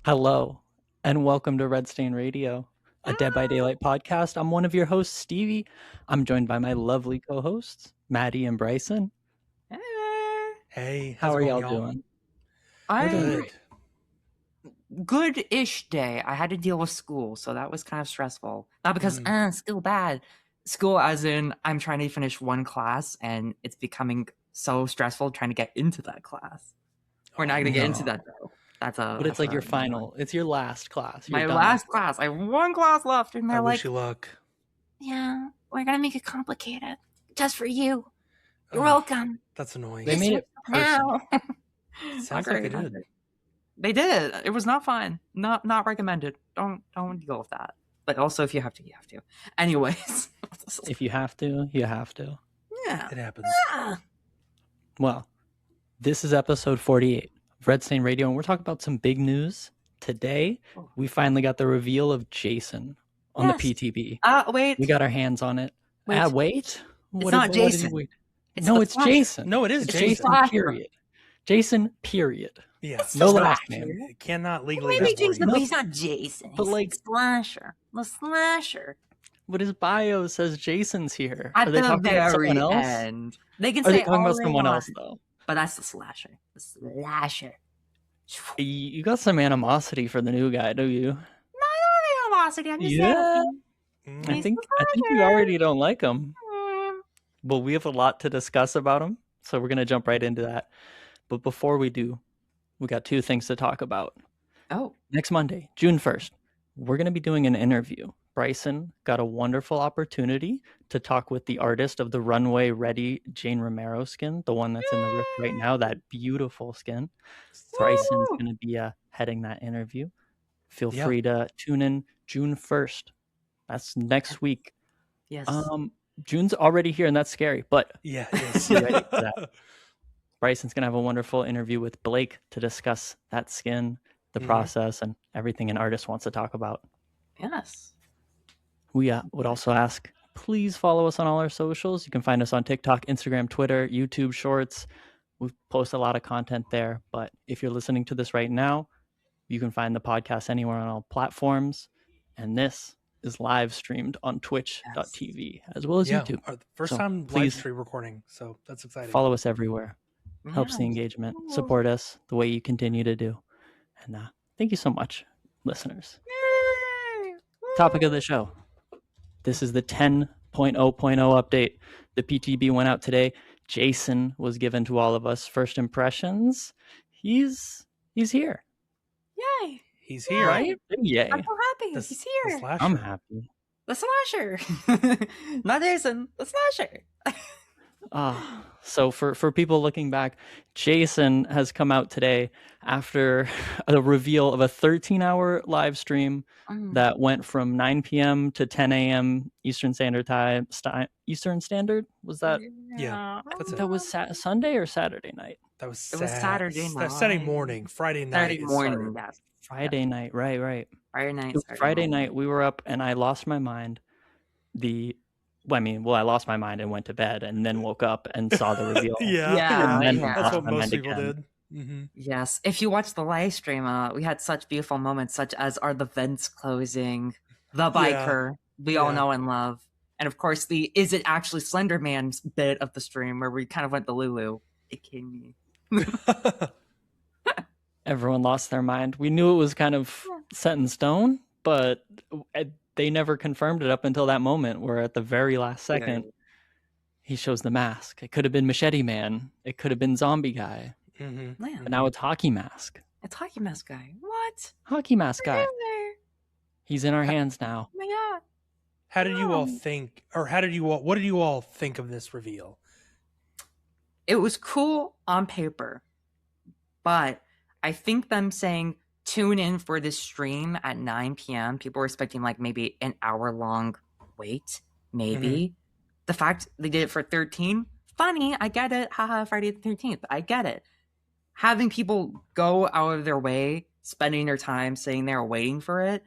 Hello, and welcome to Red Stain Radio, a Dead by Daylight podcast. I'm one of your hosts, Stevie. I'm joined by my lovely co-hosts, Maddie and Bryson. Hey, How how's are it y'all going, y'all? doing? I'm doing Good. good-ish day. I had to deal with school, so that was kind of stressful. Not because school bad. School as in I'm trying to finish one class and it's becoming so stressful trying to get into that class. We're not gonna get into no. that though. That's a But it's like your final. It's your last class. You're my done. last class. I have one class left, and I they're wish like, you luck. Yeah, we're gonna make it complicated. Just for you. You're Oh, welcome. That's annoying. They made it personal. Now. Sounds like they did. They did. It was not fun. Not recommended. Don't deal with that. But also, if you have to, you have to. Anyways. If you have to, you have to. Yeah. It happens. Well, this is episode 48 of Red Stain Radio, and we're talking about some big news. Today, we finally got the reveal of Jason on Yes. the PTB. Wait. We got our hands on it. Wait. Wait. It's not Jason. It's No, the it's Flasher. Jason. No, it is It's Jason. Jason, Flasher. period. Jason, period. Yeah. It's No the last Flasher. name. It cannot legally. Maybe have more Jason, names. but he's not Jason. But, He's like- the Slasher. The Slasher. But his bio says Jason's here. At Are they the talking about very someone else? end. They can Are they say talking all about they someone want, else, though? but that's the Slasher. The Slasher. You got some animosity for the new guy, do you? Animosity. I'm just Yeah. joking. Mm. I He's think the you Flasher. already don't like him. Mm. But we have a lot to discuss about him, so we're going to jump right into that. But before we do, we got two things to talk about. Oh. Next Monday, June 1st, we're going to be doing an interview. Bryson got a wonderful opportunity to talk with the artist of the Runway Ready Jane Romero skin, the one that's in the rift right now, that beautiful skin. Bryson's going to be heading that interview. Feel Yeah. free to tune in June 1st. That's next week. Yes. June's already here, and that's scary, but Yeah, it is. Be ready for that. Bryson's going to have a wonderful interview with Blake to discuss that skin, the Mhm. process, and everything an artist wants to talk about. yes. We would also ask, please follow us on all our socials. You can find us on TikTok, Instagram, Twitter, YouTube Shorts. We post a lot of content there. But if you're listening to this right now, you can find the podcast anywhere on all platforms. And this is live streamed on twitch.tv as well as Yeah. YouTube. Our first So, time live please stream recording, so that's exciting. Follow us everywhere. Helps the Yes. engagement. Support us the way you continue to do. And thank you so much, listeners. Topic of the show. This is the 10.0.0 update. The PTB went out today. Jason was given to all of us. First impressions. He's here, Yay. He's here. right? Yay. I'm so happy. The- He's the here. slasher. I'm happy. The Slasher. Not Jason. The Slasher. So for people looking back, Jason has come out today after a reveal of a 13-hour live stream that went from 9 p.m. to 10 a.m. Eastern Standard Time. Eastern Standard? Was that? Yeah, that's it. That was Sunday or Saturday night? That was It was Saturday That's Saturday night. morning. Friday night. Saturday it morning. started. Yes. Friday night, right. Friday night. It was Saturday Friday morning. night, we were up and I lost my mind. I lost my mind and went to bed and then woke up and saw the reveal. Yeah. Yeah, And then yeah. That's lost what my most mind people again. did. Mm-hmm. Yes. If you watch the live stream, we had such beautiful moments, such as are the vents closing, the biker we all Yeah. know and love, and of course the "Is it actually Slender Man's" bit of the stream where we kind of went to Lulu. It came me. Everyone lost their mind. We knew it was kind of set in stone, but they never confirmed it up until that moment where at the very last second, he shows the mask. It could have been Machete Man. It could have been Zombie Guy. Mm-hmm. Yeah. But now it's Hockey Mask. It's Hockey Mask Guy. What? Hockey Mask Guy. In there. He's in our hands now. Oh my god. How did you all Yeah. think, or what did you all think of this reveal? It was cool on paper, but I think them saying tune in for this stream at 9 p.m. People were expecting like maybe an hour long wait, maybe. The fact they did it for 13, funny, I get it. Haha, Friday the 13th, I get it. Having people go out of their way, spending their time sitting there waiting for it,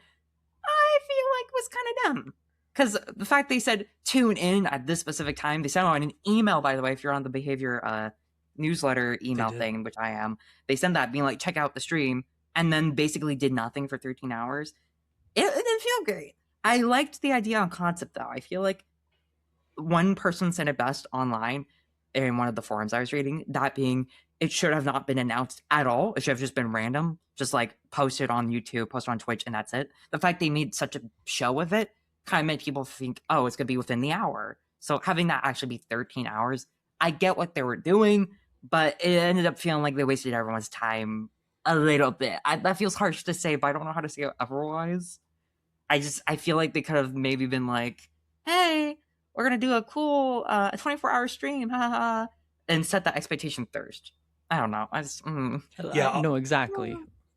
I feel like was kind of dumb. Because the fact they said tune in at this specific time, they sent out an email, by the way, if you're on the behavior newsletter email did. thing, which I am, they send that being like, check out the stream and then basically did nothing for 13 hours. It didn't feel great. I liked the idea on concept though. I feel like one person said it best online in one of the forums I was reading, that being it should have not been announced at all. It should have just been random, just like posted on YouTube, posted on Twitch, and that's it. The fact they made such a show of it kind of made people think, oh, it's going to be within the hour. So having that actually be 13 hours, I get what they were doing, but it ended up feeling like they wasted everyone's time a little bit. That feels harsh to say, but I don't know how to say it otherwise. I feel like they could have maybe been like, hey, we're going to do a cool 24-hour stream, haha, and set that expectation first. I don't know. Yeah. No, exactly.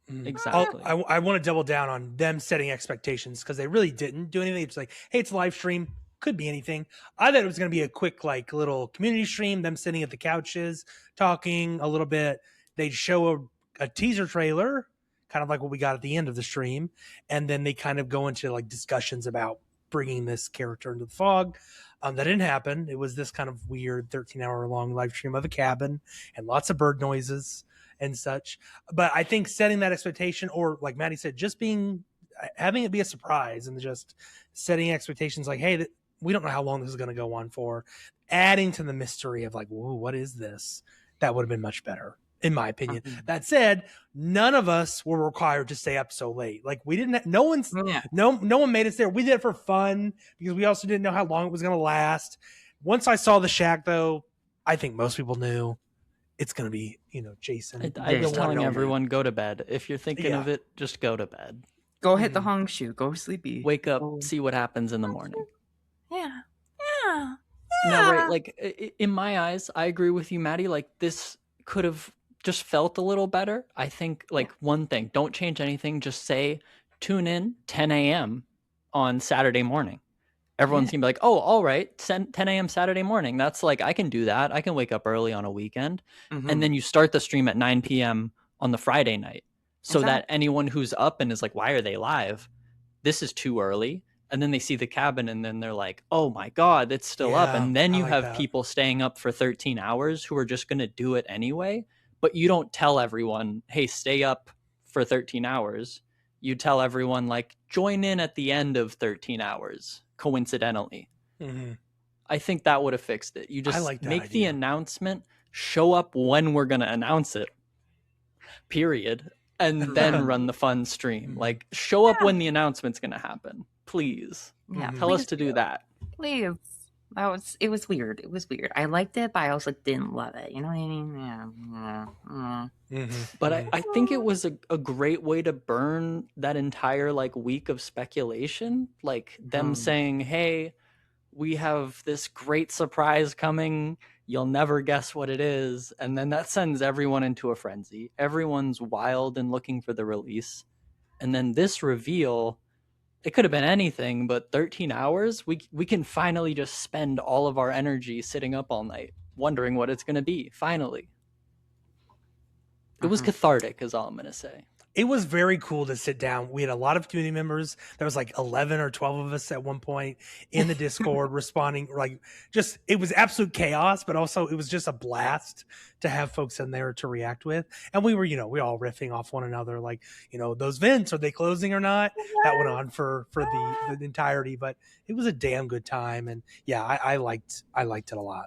Exactly. I want to double down on them setting expectations because they really didn't do anything. It's like, hey, it's a live stream. Could be anything. I thought it was going to be a quick, like, little community stream, them sitting at the couches, talking a little bit. They'd show a teaser trailer, kind of like what we got at the end of the stream. And then they kind of go into, like, discussions about bringing this character into the fog. That didn't happen. It was this kind of weird 13-hour long live stream of a cabin and lots of bird noises and such. But I think setting that expectation, or like Maddie said, just having it be a surprise and just setting expectations like, hey, we don't know how long this is going to go on for, adding to the mystery of like, whoa, what is this? That would have been much better, in my opinion. That said, none of us were required to stay up so late. Like we didn't, no one made us there. We did it for fun because we also didn't know how long it was going to last. Once I saw the shack though, I think most people knew it's going to be, Jason. I'm just telling everyone, go to bed. If you're thinking of it, just go to bed. Go hit the hong shoe. Go sleepy. Wake up, see what happens in the morning. Yeah. No, right. Like in my eyes, I agree with you, Maddie. Like this could have just felt a little better. I think like one thing, don't change anything. Just say, tune in 10 a.m. on Saturday morning. Everyone's gonna be like, oh, all right, 10 a.m. Saturday morning. That's like, I can do that. I can wake up early on a weekend. And then you start the stream at 9 p.m. on the Friday night. So that anyone who's up and is like, why are they live? This is too early. And then they see the cabin and then they're like, oh my God, it's still up. And then you have people staying up for 13 hours who are just going to do it anyway. But you don't tell everyone, hey, stay up for 13 hours. You tell everyone like, join in at the end of 13 hours, coincidentally. I think that would have fixed it. You just make the announcement, show up when we're going to announce it, period. And then run the fun stream. Like, show up when the announcement's going to happen. Please. Tell us to do that. Please. It was weird. It was weird. I liked it, but I also didn't love it. You know what I mean? But I think it was a great way to burn that entire like week of speculation. Like them saying, hey, we have this great surprise coming. You'll never guess what it is. And then that sends everyone into a frenzy. Everyone's wild and looking for the release. And then this reveal, it could have been anything, but 13 hours, we can finally just spend all of our energy sitting up all night, wondering what it's going to be, finally. It was cathartic, is all I'm going to say. It was very cool to sit down. We had a lot of community members. There was like 11 or 12 of us at one point in the Discord responding. Like, just, it was absolute chaos, but also it was just a blast to have folks in there to react with. And we were, we all riffing off one another, like, those vents, are they closing or not? That went on for the entirety, but it was a damn good time. And yeah, I liked it a lot.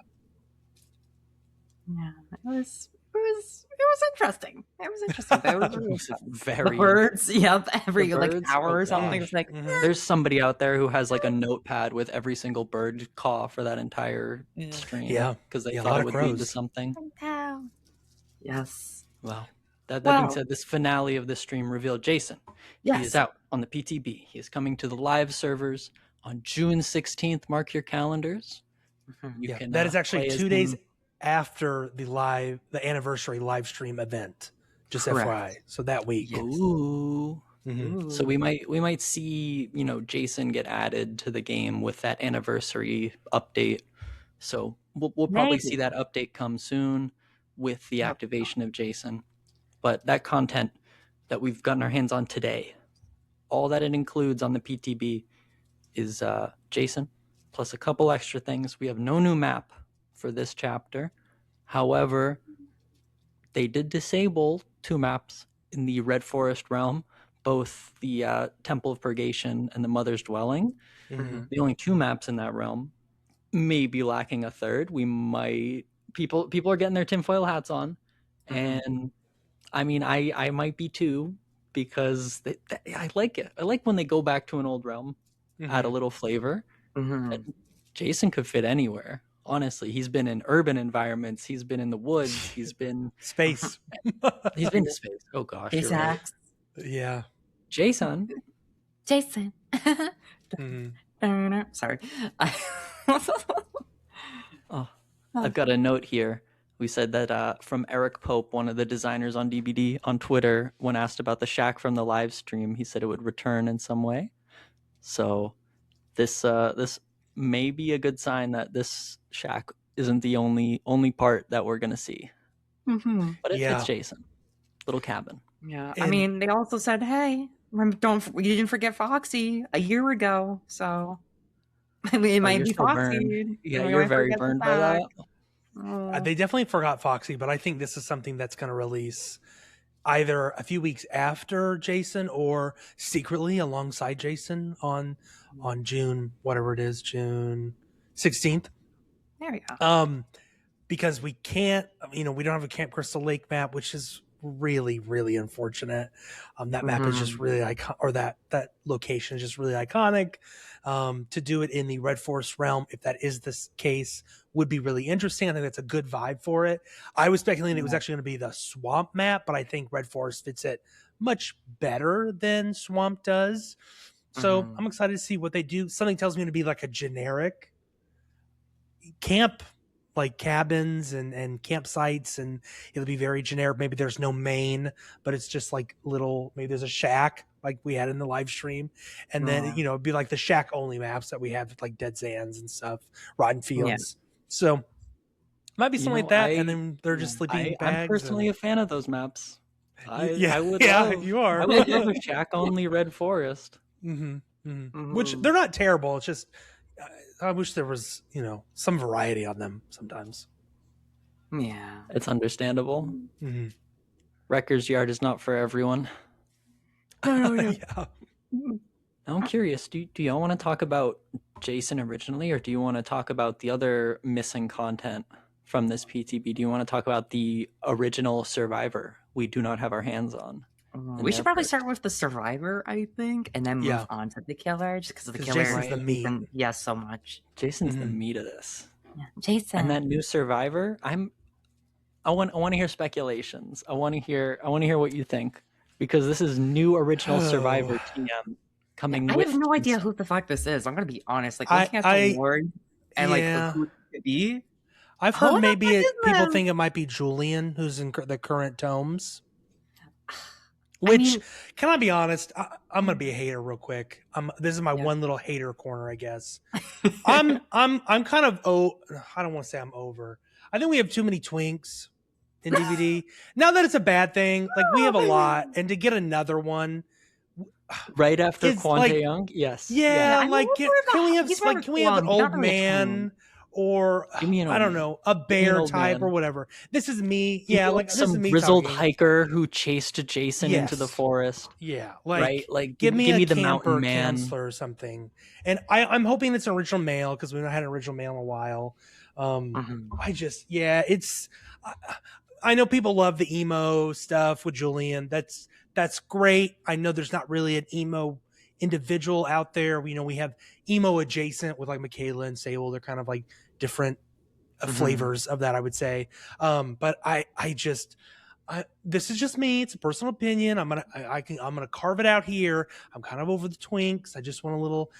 Yeah, it was interesting. It was interesting. It was really fun. Very the birds. Yep, every like hour or something. It's like there's somebody out there who has like a notepad with every single bird call for that entire stream. Yeah, because they thought it would lead to something. Yes. Wow. That being said, this finale of this stream revealed Jason. He is out on the PTB. He is coming to the live servers on June 16th. Mark your calendars. You can, that is actually 2 days after the anniversary live stream event, just FYI. So that week. Ooh. So we might see, Jason get added to the game with that anniversary update. So we'll probably see that update come soon with the activation of Jason. But that content that we've gotten our hands on today, all that it includes on the PTB is Jason plus a couple extra things. We have no new map for this chapter. However, they did disable 2 maps in the Red Forest realm, both the Temple of Purgation and the Mother's Dwelling. Mm-hmm. The only 2 maps in that realm, may be lacking a third. We might people are getting their tinfoil hats on, and I mean I might be too, because I like it. I like when they go back to an old realm, add a little flavor. Mhm. Jason could fit anywhere. Honestly, he's been in urban environments. He's been in the woods. He's been Space. he's been to space. Oh gosh, His you're right. axe. Yeah. Jason, Jason. Mm-hmm. Sorry. I've got a note here. We said that from Eric Pope, one of the designers on DBD, on Twitter, when asked about the shack from the live stream, he said it would return in some way. So this may be a good sign that this shack isn't the only part that we're gonna see. Mhm. But Yeah. it's Jason, little cabin. Yeah. I And- mean, they also said, "Hey, you didn't forget Foxy a year ago, so I mean, it might you're be still Foxy. burned. Yeah, We you're might very forget the burned by that. fact." Oh. They definitely forgot Foxy, but I think this is something that's going to release either a few weeks after Jason or secretly alongside Jason on June, whatever it is, June 16th. There we go. Because we can't, we don't have a Camp Crystal Lake map, which is really, really unfortunate. That map is just really iconic, or that location is just really iconic. To do it in the Red Forest realm, if that is the case, would be really interesting. I think that's a good vibe for it. I was speculating it was actually going to be the Swamp map, but I think Red Forest fits it much better than Swamp does. So I'm excited to see what they do. Something tells me to be like a generic camp, like cabins and campsites, and it'll be very generic. Maybe there's no main, but it's just like little, maybe there's a shack like we had in the live stream, and then it'd be like the shack only maps that we have with like Dead Sands and stuff, Rotten Fields. So might be something like that, and then they're just sleeping bags. I'm personally a fan of those maps. I would you are. I would love a shack only Red Forest. Which they're not terrible. It's just I wish there was some variety on them sometimes. Yeah, it's understandable. Wrecker's Yard is not for everyone. Yeah. I'm curious, do y'all want to talk about Jason originally, or do you want to talk about the other missing content from this PTB? Do you want to talk about the original Survivor we do not have our hands on? We should probably start with the Survivor, I think, and then move on to the Killer, just because the Killer Jason's the meat. Yes, so much. Jason's the meat of this. Yeah. Jason. And that new Survivor, I want to hear speculations. I want to hear what you think, because this is new original Survivor TM coming. I with have no idea who the fuck this is. I'm gonna be honest. Like looking at the award and like who it could be. I've heard maybe people think it might be Julian, who's in the current tomes. Which, can I be honest? I'm gonna be a hater real quick. This is my one little hater corner, I guess. I'm kind of I don't want to say I'm over. I think we have too many twinks in DVD. Not that it's a bad thing. Like we have a lot, and to get another one right after Quante like, Young, yes, yeah. Like can we have an old man? Or I don't know, a bear type or whatever. This is me. Yeah, like some this is me grizzled talking. hiker who chased Jason into the forest. Yeah, like give me the mountain man counselor or something. And I'm hoping it's an original male, because we've not had an original male in a while. It's I know people love the emo stuff with Julian. That's great. I know there's not really an emo individual out there. We have emo adjacent with like Michaela and Sable. They're kind of like different flavors of that, I would say. But this is just me. It's a personal opinion. I'm gonna carve it out here. I'm kind of over the twinks. I just want a little.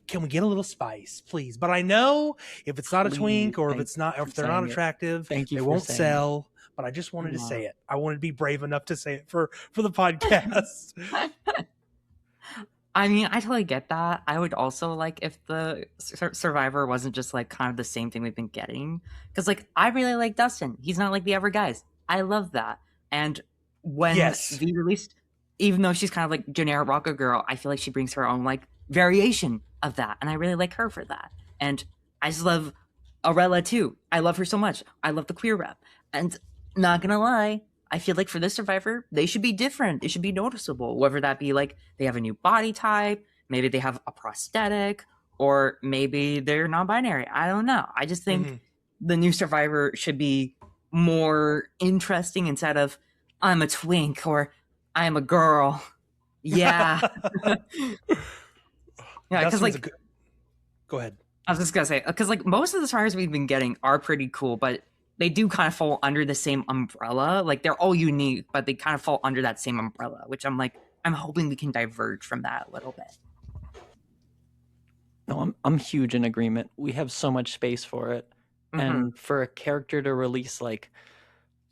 Can we get a little spice, please? But I know if it's not a twink, or if they're not attractive, they won't sell. But I just wanted to say it. I wanted to be brave enough to say it for the podcast. I mean, I totally get that. I would also like if the Survivor wasn't just like kind of the same thing we've been getting. Because like I really like Dustin. He's not like the other guys. I love that. And when V released, even though she's kind of like generic rocker girl, I feel like she brings her own like variation of that. And I really like her for that. And I just love Arella too. I love her so much. I love the queer rep. And not gonna lie, I feel like for this survivor, they should be different. It should be noticeable, whether that be like they have a new body type, maybe they have a prosthetic, or maybe they're non-binary. I don't know. I just think Mhm. the new survivor should be more interesting instead of I'm a twink or I'm a girl. Yeah. Yeah, because Dustin's like a good. Go ahead. I was just gonna say, because like most of the survivors we've been getting are pretty cool, but they do kind of fall under the same umbrella. Like they're all unique, but they kind of fall under that same umbrella, which I'm hoping we can diverge from that a little bit. No, I'm huge in agreement. We have so much space for it. Mhm. And for a character to release, like,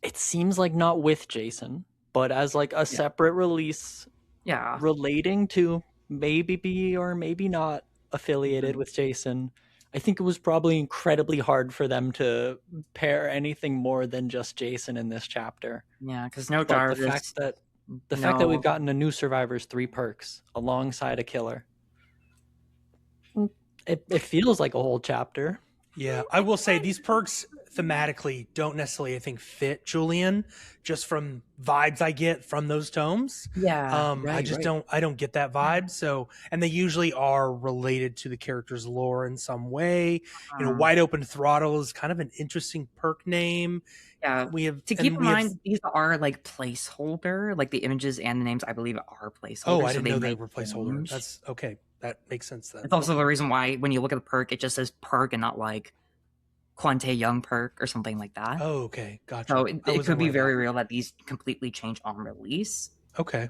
it seems like not with Jason, but as like a separate release Yeah. relating to maybe be or maybe not affiliated with Jason. I think it was probably incredibly hard for them to pair anything more than just Jason in this chapter. Yeah, because no But Jarvis. the fact that we've gotten a new Survivor's 3 perks alongside a killer, it feels like a whole chapter. Yeah, I will say these perks thematically don't necessarily, I think, fit Julian, just from vibes I get from those tomes. Yeah, I just don't get that vibe. So, and they usually are related to the character's lore in some way. You know, Wide Open Throttle is kind of an interesting perk name. Yeah, We have to keep in mind these are like placeholder, like the images and the names I believe are placeholders. Oh, I so didn't know they might were placeholder. change. That's okay. That makes sense then. It's also the reason why when you look at the perk, it just says perk and not like Quante Young perk or something like that. Oh, okay, gotcha. So I it wasn't could be aware of very that. real that these completely change on release. Okay.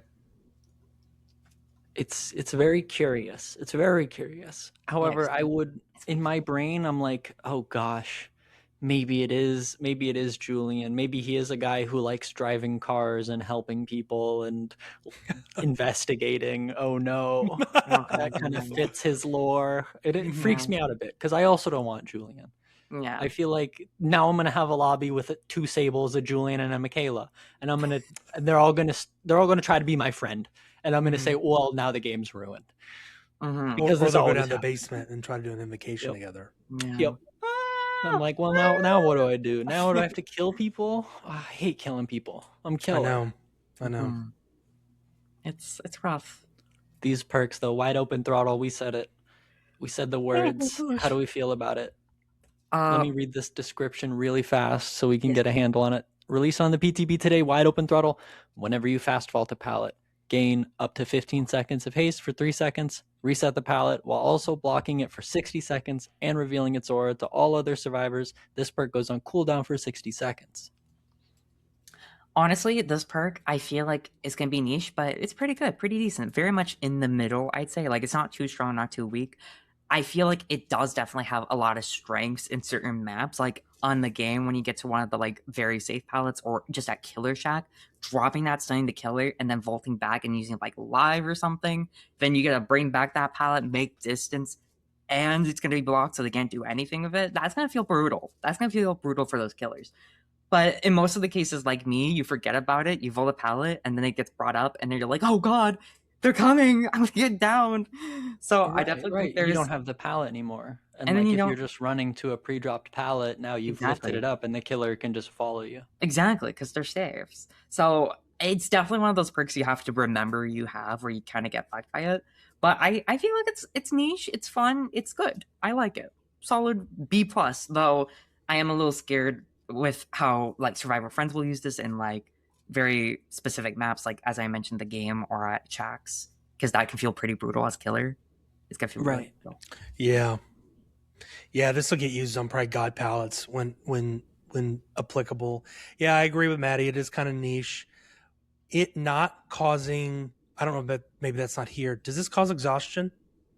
It's very curious. It's very curious. However, I would in my brain I'm like, "Oh gosh, maybe it is Julian. Maybe he is a guy who likes driving cars and helping people and investigating. Oh no." That kind of fits his lore. It freaks me out a bit because I also don't want Julian. Yeah. I feel like now I'm gonna have a lobby with 2 Sables, a Julian, and a Michaela, and they're all gonna try to be my friend, and I'm gonna say, well, now the game's ruined because Or this they'll go always down the happens. basement and try to do an invocation together. Yeah. Yep. I'm like, well, now what do I do? Now do I have to kill people? Oh, I hate killing people. I'm killing. I know. It's rough. These perks, though, Wide Open Throttle. We said it. We said the words. How do we feel about it? Let me read this description really fast so we can get a handle on it. Release on the PTB today, Wide Open Throttle. Whenever you fast vault a pallet, gain up to 15 seconds of haste for 3 seconds. Reset the pallet while also blocking it for 60 seconds and revealing its aura to all other survivors. This perk goes on cooldown for 60 seconds. Honestly, this perk I feel like is gonna be niche, but it's pretty good, pretty decent. Very much in the middle, I'd say. Like it's not too strong, not too weak. I feel like it does definitely have a lot of strengths in certain maps, like on the game when you get to one of the like very safe pallets or just at Killer Shack, dropping that, stunning the killer, and then vaulting back and using like live or something. Then you gotta bring back that pallet, make distance, and it's gonna be blocked so they can't do anything with it. That's gonna feel brutal. That's gonna feel brutal for those killers. But in most of the cases, like me, you forget about it, you vault a pallet, and then it gets brought up, and then you're like, oh god, they're coming! I'm gonna get down. So I definitely think there's you don't have the pallet anymore, and then like you if don't you're just running to a pre-dropped pallet, now you've lifted it up, and the killer can just follow you. Exactly, because they're saves. So it's definitely one of those perks you have to remember you have, where you kind of get fucked by it. But I feel like it's niche, it's fun, it's good. I like it. Solid B plus. Though I am a little scared with how like Survivor Friends will use this in like very specific maps, like as I mentioned, the game or at Chax, because that can feel pretty brutal as killer. It's gonna feel really brutal. Yeah, this will get used on probably god pallets when applicable. Yeah, I agree with Maddie. It is kind of niche. It not causing, I don't know, but maybe that's not here. Does this cause exhaustion?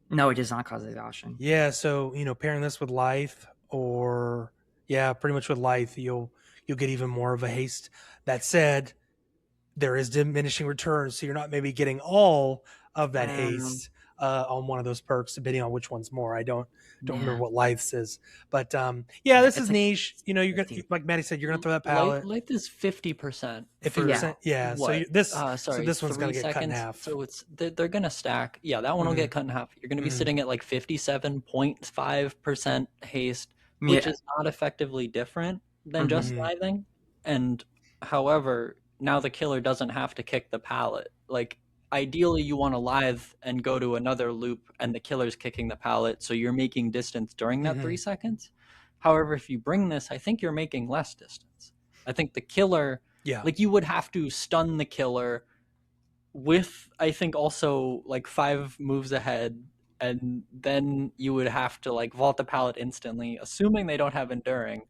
No, it does not cause exhaustion. Yeah, so pairing this with life, or pretty much with life, you'll get even more of a haste. That said, there is diminishing returns, so you're not maybe getting all of that haste on one of those perks, depending on which one's more. I don't remember what life is, but this is niche. You're gonna, like Maddie said, you're gonna throw that pallet. Life is 50%. 50%. Yeah. So this one's gonna get cut in half. So they're gonna stack. Yeah, that one will get cut in half. You're gonna be sitting at like 57.5% haste, which is not effectively different than just slithing. And however, now the killer doesn't have to kick the pallet. Like, ideally, you want to lithe and go to another loop, and the killer's kicking the pallet, so you're making distance during that 3 seconds. However, if you bring this, I think you're making less distance. I think the killer, like, you would have to stun the killer with, I think, also like 5 moves ahead, and then you would have to like vault the pallet instantly, assuming they don't have enduring.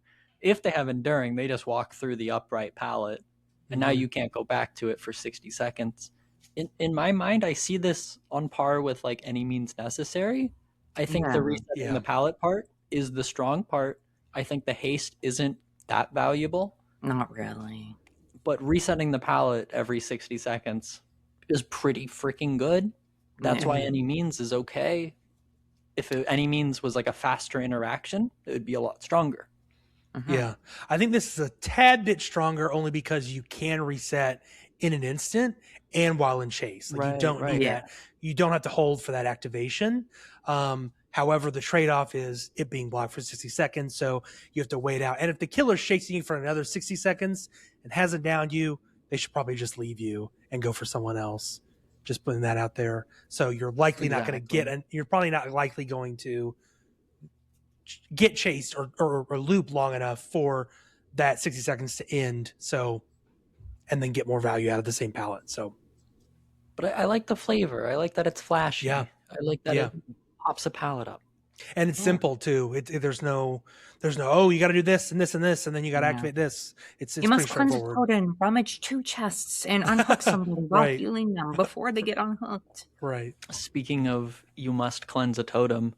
If they have enduring, they just walk through the upright pallet, and now you can't go back to it for 60 seconds. In my mind, I see this on par with like any means necessary. I think the resetting the pallet part is the strong part. I think the haste isn't that valuable. Not really. But resetting the pallet every 60 seconds is pretty freaking good. That's why any means is okay. If any means was like a faster interaction, it would be a lot stronger. Yeah. I think this is a tad bit stronger only because you can reset in an instant and while in chase. Like you don't need that. You don't have to hold for that activation. However, the trade-off is it being blocked for 60 seconds, so you have to wait out. And if the killer's chasing you for another 60 seconds and hasn't downed you, they should probably just leave you and go for someone else. Just putting that out there. So you're likely not going to get, and you're probably not likely going to get chased or loop long enough for that 60 seconds to end. So, and then get more value out of the same pallet. So, but I like the flavor. I like that it's flashy. Yeah. I like that it pops a pallet up. And it's simple too. There's no, oh, you got to do this and this and this, and then you got to activate this. It's you must pretty cleanse a straightforward. totem, rummage 2 chests, and unhook somebody while healing them before they get unhooked. Right. Speaking of, you must cleanse a totem.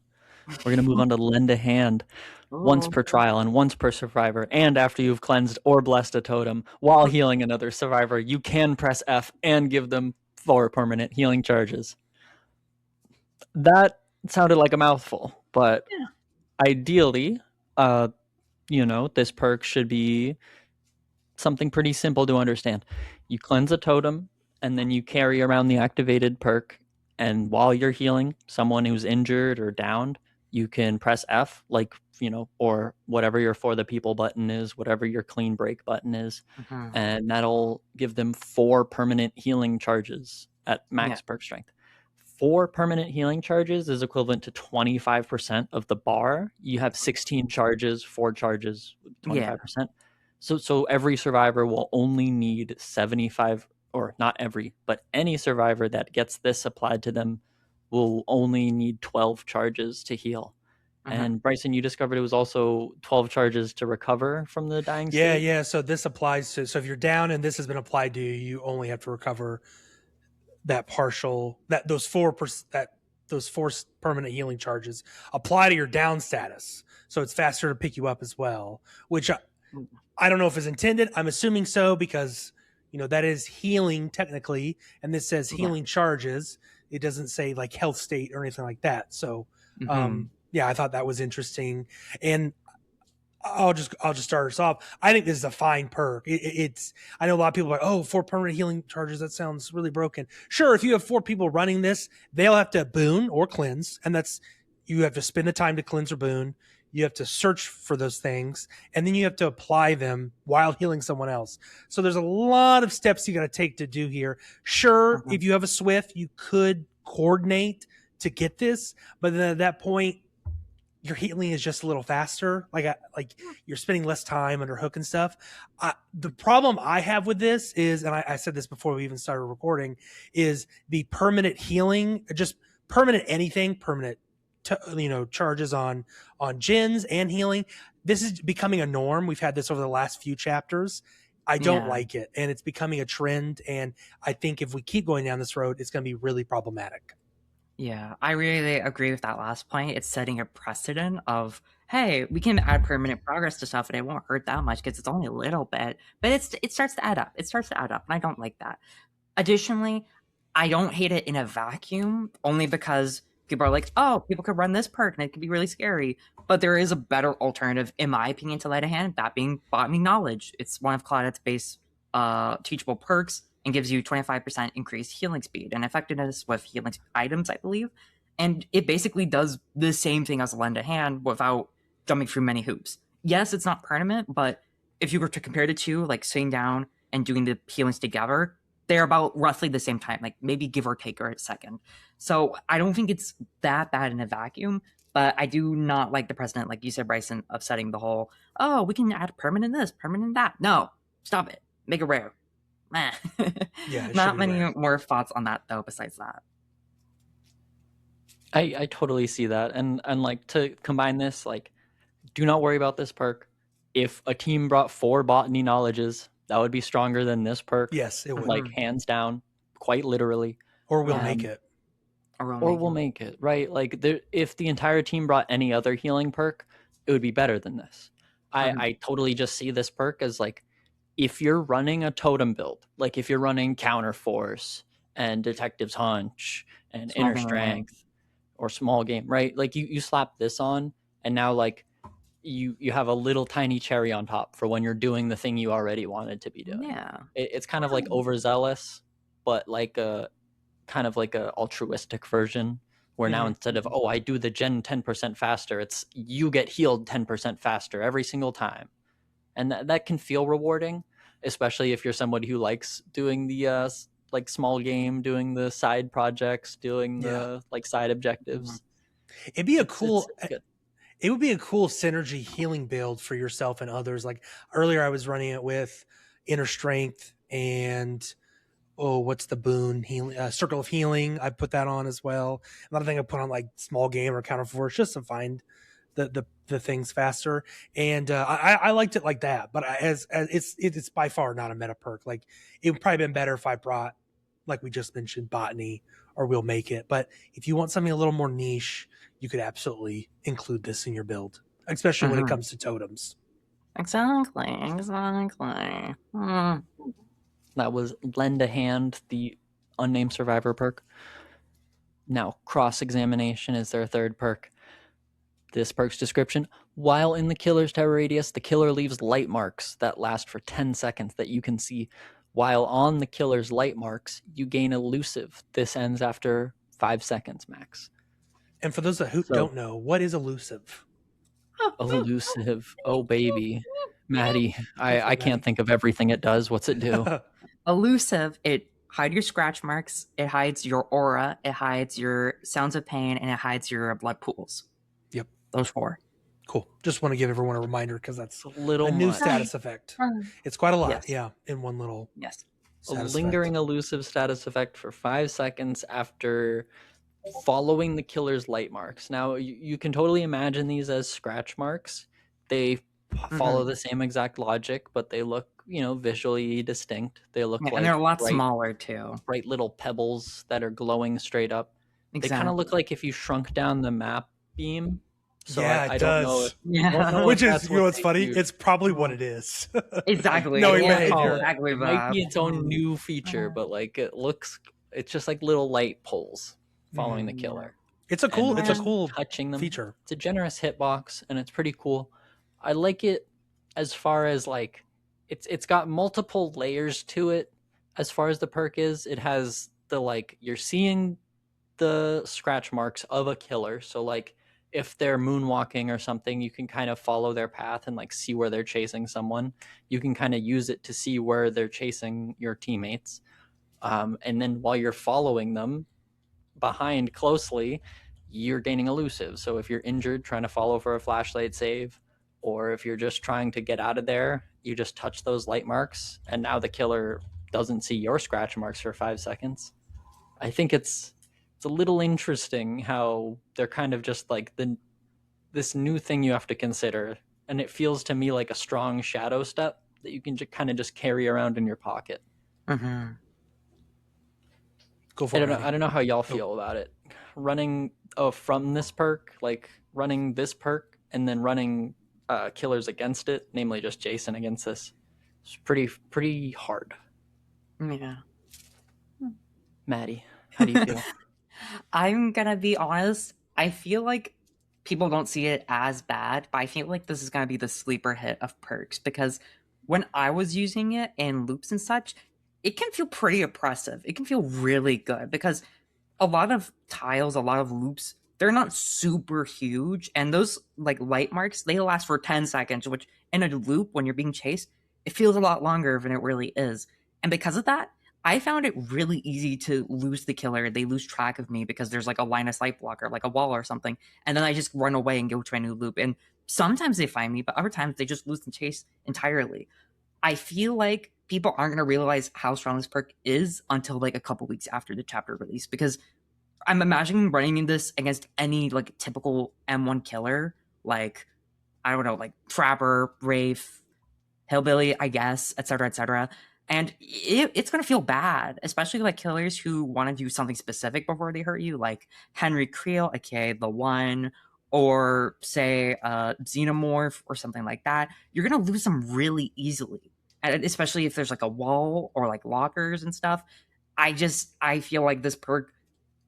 We're going to move on to lend a hand. Once per trial and once per survivor, and after you've cleansed or blessed a totem while healing another survivor, you can press F and give them 4 permanent healing charges. That sounded like a mouthful, but ideally, this perk should be something pretty simple to understand. You cleanse a totem, and then you carry around the activated perk, and while you're healing someone who's injured or downed, you can press F, or whatever your For the People button is, whatever your clean break button is, and that'll give them 4 permanent healing charges at max perk strength. 4 permanent healing charges is equivalent to 25% of the bar. You have 16 charges, 4 charges, 25%. So every survivor will only need 75, or not every, but any survivor that gets this applied to them will only need 12 charges to heal. And Bryson, you discovered it was also 12 charges to recover from the dying state? Yeah. So this applies to, so if you're down and this has been applied to you, you only have to recover that partial, those 4 permanent healing charges apply to your down status. So it's faster to pick you up as well, which I don't know if it's intended. I'm assuming so because, that is healing technically. And this says healing charges. It doesn't say like health state or anything like that. So, I thought that was interesting. And I'll just start us off. I think this is a fine perk. It's I know a lot of people are like, 4 permanent healing charges. That sounds really broken. Sure, if you have 4 people running this, they'll have to boon or cleanse, and you have to spend the time to cleanse or boon. You have to search for those things, and then you have to apply them while healing someone else. So there's a lot of steps you got to take to do here. Sure, if you have a Swift, you could coordinate to get this, but then at that point, your healing is just a little faster. Like you're spending less time under hook and stuff. The problem I have with this is, and I said this before we even started recording, is the permanent healing, just permanent anything, permanent, charges on gens and healing. This is becoming a norm. We've had this over the last few chapters. I don't like it, and it's becoming a trend. And I think if we keep going down this road, it's going to be really problematic. Yeah, I really agree with that last point. It's setting a precedent of, hey, we can add permanent progress to stuff and it won't hurt that much because it's only a little bit, but it starts to add up. It starts to add up, and I don't like that. Additionally, I don't hate it in a vacuum, only because people are like, oh, people could run this perk and it could be really scary. But there is a better alternative, in my opinion, to Light a Hand, that being Botany Knowledge. It's one of Claudette's base teachable perks, and gives you 25% increased healing speed and effectiveness with healing items, I believe. And it basically does the same thing as Lend a Hand without jumping through many hoops. Yes, it's not permanent, but if you were to compare the two, like sitting down and doing the healings together, they're about roughly the same time, like maybe give or take a second. So I don't think it's that bad in a vacuum, but I do not like the precedent, like you said, Bryson, of setting the whole, oh, we can add permanent this, permanent that. No, stop it. Make it rare. Meh. Yeah, it should Not be many rare. more thoughts on that, though, besides that. I totally see that. And like to combine this, like do not worry about this perk. If a team brought 4 botany knowledges, that would be stronger than this perk. Yes, it would. Like hands down, quite literally. Or we'll Yeah. make it. Or We'll make it, right? Like if the entire team brought any other healing perk, it would be better than this. I totally just see this perk as like if you're running a totem build, like if you're running counter force and detective's hunch and Small inner game, strength or small game, right? Like you slap this on and now like you have a little tiny cherry on top for when you're doing the thing you already wanted to be doing. Yeah. It's kind of like overzealous, but like a kind of like a altruistic version where now instead of, oh, I do the gen 10% faster, it's you get healed 10% faster every single time. And that can feel rewarding, especially if you're somebody who likes doing the like small game, doing the side projects, doing the like side objectives. It'd be it's good. It would be a cool synergy healing build for yourself and others. Like earlier I was running it with inner strength and what's the boon healing, circle of healing. I put that on as well. Another thing I put on like small game or counter force just to find the things faster. And I liked it like that, but as it's by far not a meta perk. Like it would probably been better if I brought, like we just mentioned, botany or we'll make it. But if you want something a little more niche, you could absolutely include this in your build, especially when it comes to totems. Exactly. That was Lend a Hand, the unnamed survivor perk. Now, cross-examination is their third perk. This perk's description: while in the killer's terror radius, the killer leaves light marks that last for 10 seconds that you can see. While on the killer's light marks, you gain elusive. This ends after 5 seconds max. And for those who don't know, what is elusive? Elusive. Oh, baby. Maddie, I can't think of everything it does. What's it do? Elusive, it hides your scratch marks, it hides your aura, it hides your sounds of pain, and it hides your blood pools. Yep. Those 4. Cool. Just want to give everyone a reminder because that's a little new much. status effect. It's quite a lot, Yes. in one little A lingering elusive status effect for 5 seconds after following the killer's light marks. Now, you can totally imagine these as scratch marks. They follow the same exact logic, but they look, visually distinct. They look like, and they're a lot bright, smaller too. Bright little pebbles that are glowing straight up. Exactly. They kind of look like if you shrunk down the map beam. So yeah, I it don't does. know. Which is, what's funny? It's probably what it is. Exactly. Knowing behavior. behavior. It might be its own new feature, but like it's just like little light poles following the killer. It's a cool touching them feature. It's a generous hitbox and it's pretty cool. I like it as far as like it's got multiple layers to it. As far as the perk is, it has the like you're seeing the scratch marks of a killer. So like if they're moonwalking or something, you can kind of follow their path and like see where they're chasing someone. You can kind of use it to see where they're chasing your teammates. And then while you're following them behind closely, you're gaining elusive. So if you're injured trying to follow for a flashlight save, or if you're just trying to get out of there, you just touch those light marks and now the killer doesn't see your scratch marks for 5 seconds. I think it's a little interesting how they're kind of just like this new thing you have to consider, and it feels to me like a strong shadow step that you can kind of just carry around in your pocket. Go for it. I don't know how y'all feel about it. Running from this perk, like running this perk and then running killers against it, namely just Jason against this. It's pretty hard. Yeah. Maddie, how do you feel? I'm gonna be honest. I feel like people don't see it as bad, but I feel like this is gonna be the sleeper hit of perks because when I was using it in loops and such, it can feel pretty oppressive. It can feel really good because a lot of tiles, a lot of loops, they're not super huge, and those like light marks, they last for 10 seconds, which in a loop when you're being chased, it feels a lot longer than it really is. And because of that, I found it really easy to lose the killer. They lose track of me because there's like a line of sight blocker, like a wall or something. And then I just run away and go to a new loop. And sometimes they find me, but other times they just lose the chase entirely. I feel like people aren't going to realize how strong this perk is until like a couple weeks after the chapter release, because I'm imagining running this against any like typical M1 killer, like, I don't know, like Trapper, Wraith, Hillbilly, I guess, etc., etc. And it's going to feel bad, especially like killers who want to do something specific before they hurt you, like Henry Creel, aka the One, or say Xenomorph or something like that. You're going to lose them really easily, and especially if there's like a wall or like lockers and stuff. I feel like this perk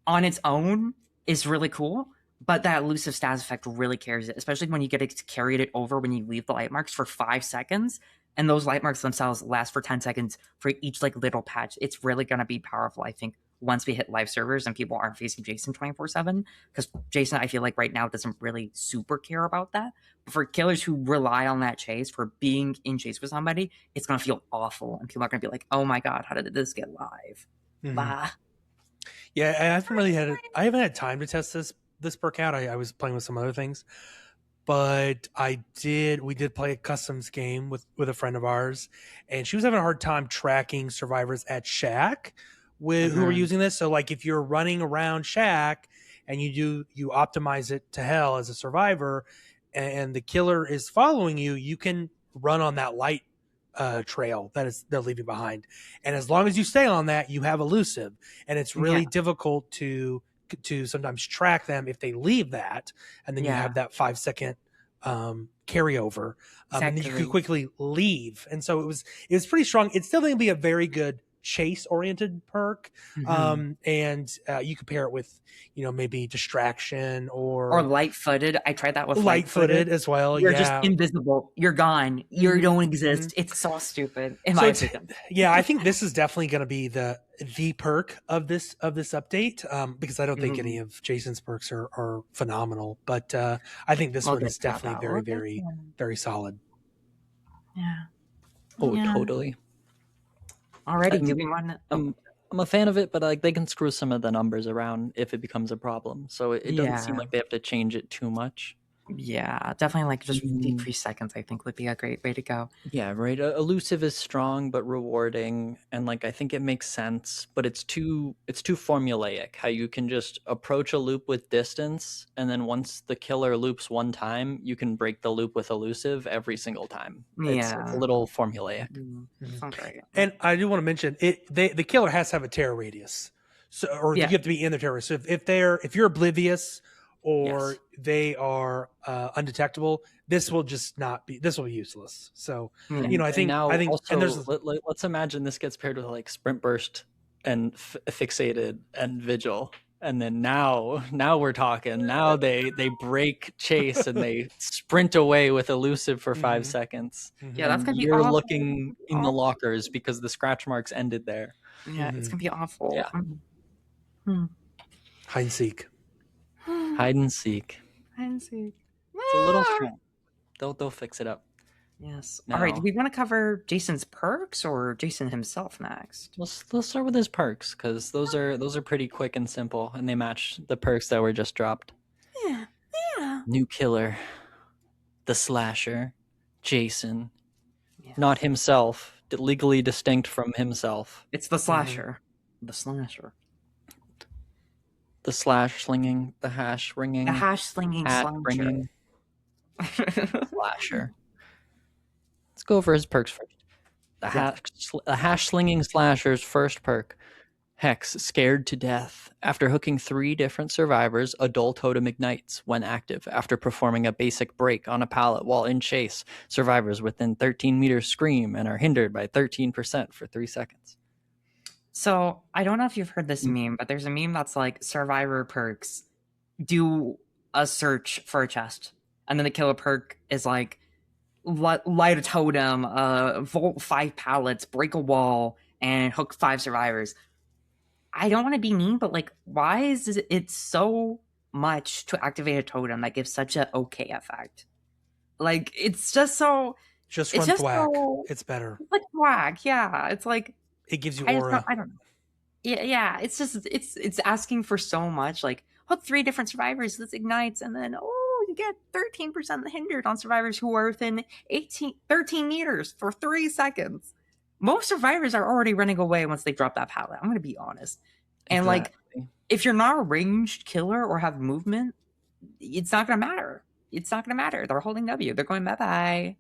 on its own is really cool, but that elusive status effect really carries it, especially when you get it carried it over when you leave the light marks for 5 seconds, and those light marks themselves last for 10 seconds for each like little patch. It's really going to be powerful, I think, once we hit live servers and people aren't facing Jason 24/7, because Jason, I feel like right now doesn't really super care about that. But for killers who rely on that chase for being in chase with somebody, it's going to feel awful, and people are going to be like, oh my god, how did this get live? Bah. Yeah, I haven't had time to test this perk out. I was playing with some other things, but we did play a customs game with a friend of ours, and she was having a hard time tracking survivors at Shack who were using this. So like if you're running around Shack and you optimize it to hell as a survivor, and the killer is following you, you can run on that light trail they're leaving behind, and as long as you stay on that, you have elusive, and it's really difficult to sometimes track them if they leave that, and then you have that 5-second carryover, and then you could quickly leave. And so it was pretty strong. It's still going to be a very good chase oriented perk, and you could pair it with maybe distraction or light-footed. I tried that with light-footed as well. You're just invisible, you're gone, you don't exist. It's so stupid in my opinion. Yeah, I think this is definitely going to be the perk of this update, because I don't think any of Jason's perks are phenomenal, but I think this one is definitely very, very, very solid. Totally. Already doing one. I'm a fan of it, but like they can screw some of the numbers around if it becomes a problem. So it doesn't seem like they have to change it too much. Yeah, definitely like just decrease seconds, I think would be a great way to go. Yeah, right. Elusive is strong but rewarding, and like I think it makes sense, but it's too formulaic. How you can just approach a loop with distance, and then once the killer loops one time, you can break the loop with elusive every single time. It's a little formulaic. Sounds right. And I do want to mention the killer has to have a terror radius, so you have to be in the terror. So if you're oblivious or they are undetectable, this will be useless. So I think let's imagine this gets paired with like sprint burst and fixated and vigil, and then now we're talking. Now they break chase and they sprint away with elusive for 5 seconds. Yeah, that's gonna be you're awful. looking in the lockers because the scratch marks ended there. Yeah, it's gonna be awful. Yeah. Hide and seek. Hide and seek. It's a little strong. They'll fix it up. Yes. Now, all right. Do we want to cover Jason's perks or Jason himself next? Let's start with his perks, because those are pretty quick and simple, and they match the perks that were just dropped. Yeah. New killer, the slasher, Jason, not himself, legally distinct from himself. It's the slasher. The slasher. The slash slinging, the hash ringing, The hash slinging hat slasher. ringing slasher. Let's go over his perks first. The hash slinging slasher's first perk, Hex, scared to death. After hooking 3 different survivors, a dull totem ignites when active. After performing a basic break on a pallet while in chase, survivors within 13 meters scream and are hindered by 13% for 3 seconds. So I don't know if you've heard this meme, but there's a meme that's like survivor perks do a search for a chest, and then the killer perk is like light a totem, vault 5 pallets, break a wall, and hook 5 survivors. I don't want to be mean, but like, why is it so much to activate a totem that gives such an okay effect? Like, it's just so Just It's run just thwack. so It's better. like whack. Yeah, it's like It gives you I just aura. I don't know. Yeah. It's just it's asking for so much. Like hook 3 different survivors. This ignites, and then you get 13% hindered on survivors who are within 13 meters for 3 seconds. Most survivors are already running away once they drop that pallet. I'm gonna be honest. And like, Exactly. if you're not a ranged killer or have movement, it's not gonna matter. It's not gonna matter. They're holding W. They're going bye.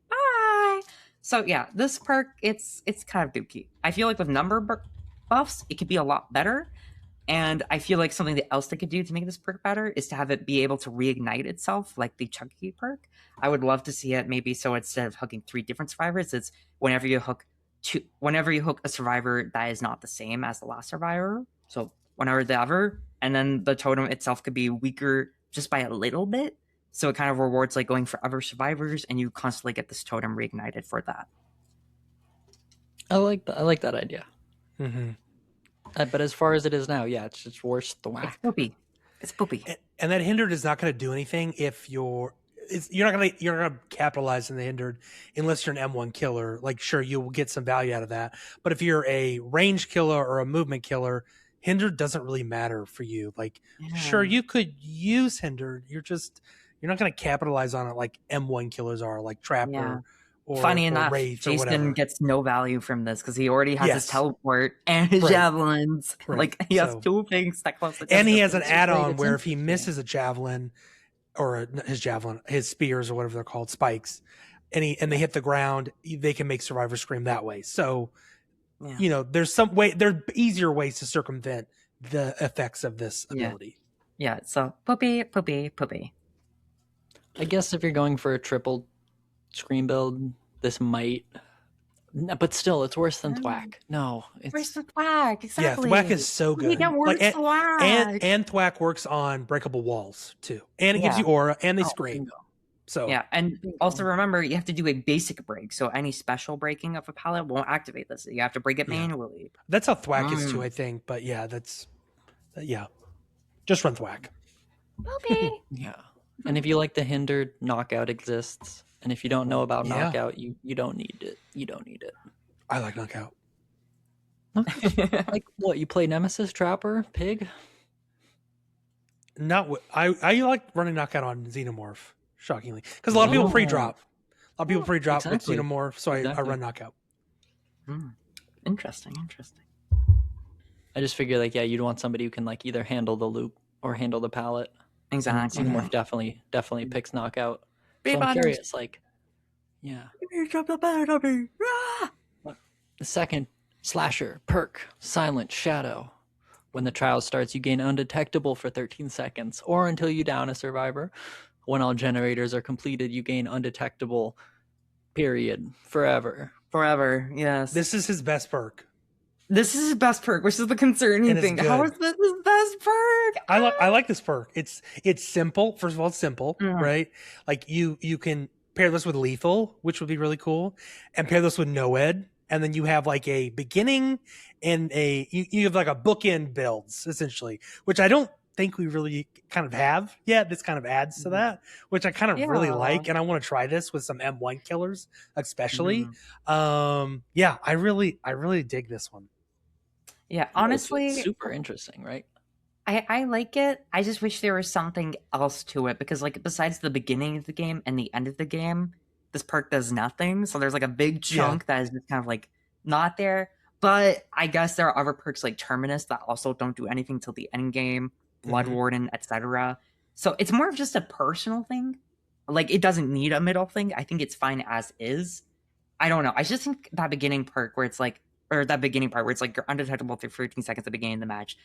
So yeah, this perk it's kind of dookie. I feel like with buffs, it could be a lot better. And I feel like something else they could do to make this perk better is to have it be able to reignite itself, like the Chunky perk. I would love to see it maybe so instead of hooking 3 different survivors, it's whenever you hook a survivor that is not the same as the last survivor. So whenever the ever, and then the totem itself could be weaker just by a little bit. So it kind of rewards like going for other survivors, and you constantly get this totem reignited for that. I like that idea. Mm-hmm. But as far as it is now, yeah, it's just worse thwack. It's poopy. And that hindered is not going to do anything if you're not going to capitalize on the hindered unless you're an M1 killer. Like, sure, you will get some value out of that. But if you're a range killer or a movement killer, hindered doesn't really matter for you. Like, sure, you could use hindered. You're not going to capitalize on it like M1 killers are, like Trapper. Yeah. Or, Funny or enough, Wraith or Jason whatever. gets no value from this because he already has his Yes. teleport and his Right. javelins. Right. Like he has So- 2 things that close the And he distance. has an It's just add-on it's where if he interesting. misses a javelin or his spears or whatever they're called, spikes, and they hit the ground, they can make survivors scream that way. So, Yeah. there's some way, there are easier ways to circumvent the effects of this Yeah. ability. Yeah, so poopy. I guess if you're going for a triple screen build, this might. No, but still, it's worse than thwack. No, Where's it's the thwack? Yeah, Exactly. thwack is so You good. get worse Like, thwack. and thwack works on breakable walls too, and it gives Yeah. you aura, and they Oh, scream. bingo. So Yeah, and also remember you have to do a basic break, so any special breaking of a pallet won't activate this. You have to break it Yeah. manually. that's how thwack is too, I think. But yeah, just run thwack. Poopy. Yeah. And if you like the hindered, knockout exists. And if you don't know about Yeah. knockout, you don't need it. You don't need it. I like knockout. Like what? You play Nemesis, Trapper, Pig? Not what I like running knockout on Xenomorph, shockingly, because a lot of people Oh. pre-drop. A lot of people pre-drop Exactly. with Xenomorph, so I Exactly. run knockout. Interesting. I just figure like, yeah, you'd want somebody who can like either handle the loop or handle the pallet. Exactly. Xenomorph definitely picks knockout. Big So I'm buttons. curious, like, yeah. The second slasher, perk, silent shadow. When the trial starts, you gain undetectable for 13 seconds, or until you down a survivor. When all generators are completed, you gain undetectable, period, forever. Forever, yes. This is his best perk. This is his best perk, which is the concerning And it's thing. How good. is this his best perk? I like this perk. It's simple. First of all, it's simple, Mhm. right? Like you can pair this with lethal, which would be really cool, and pair this with Noed, and then you have like a beginning and you have like a bookend builds essentially, which I don't think we really kind of have yet. This kind of adds to that, which I kind of really Yeah. like, and I want to try this with some M1 killers, especially. Mhm. Yeah, I really dig this one. Yeah, It's honestly, super interesting, right? I like it. I just wish there was something else to it because, like, besides the beginning of the game and the end of the game, this perk does nothing. So there's like a big chunk that is just kind of like not there. But I guess there are other perks like Terminus that also don't do anything till the end game, Blood Mhm. Warden, etc. So it's more of just a personal thing. Like, it doesn't need a middle thing. I think it's fine as is. I don't know. I just think that beginning perk where it's like, or that beginning part where it's like you're undetectable through 13 seconds at the beginning of the match.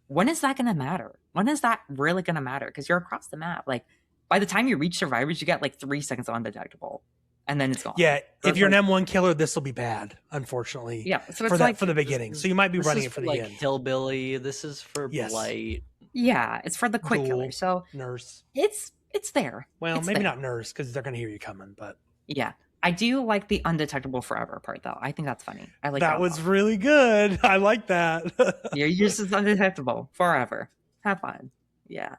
When is that going to matter? When is that really going to matter? Because you're across the map. Like, by the time you reach survivors, you get like 3 seconds undetectable, and then it's gone. Yeah, So if you're it's an M1 killer, this will be bad, unfortunately. Yeah, so it's for like for the beginning. So you might be This running is it for for the like end. Hillbilly. This is for Yes. Blight. yeah, it's for the quick Ghoul. killer. So Nurse. it's there. Well, It's maybe there. not nurse because they're going to hear you coming, but Yeah, I do like the undetectable forever part though. I think that's funny. I like that a was lot. really good. I like that. You're just undetectable forever. Have fun. Yeah.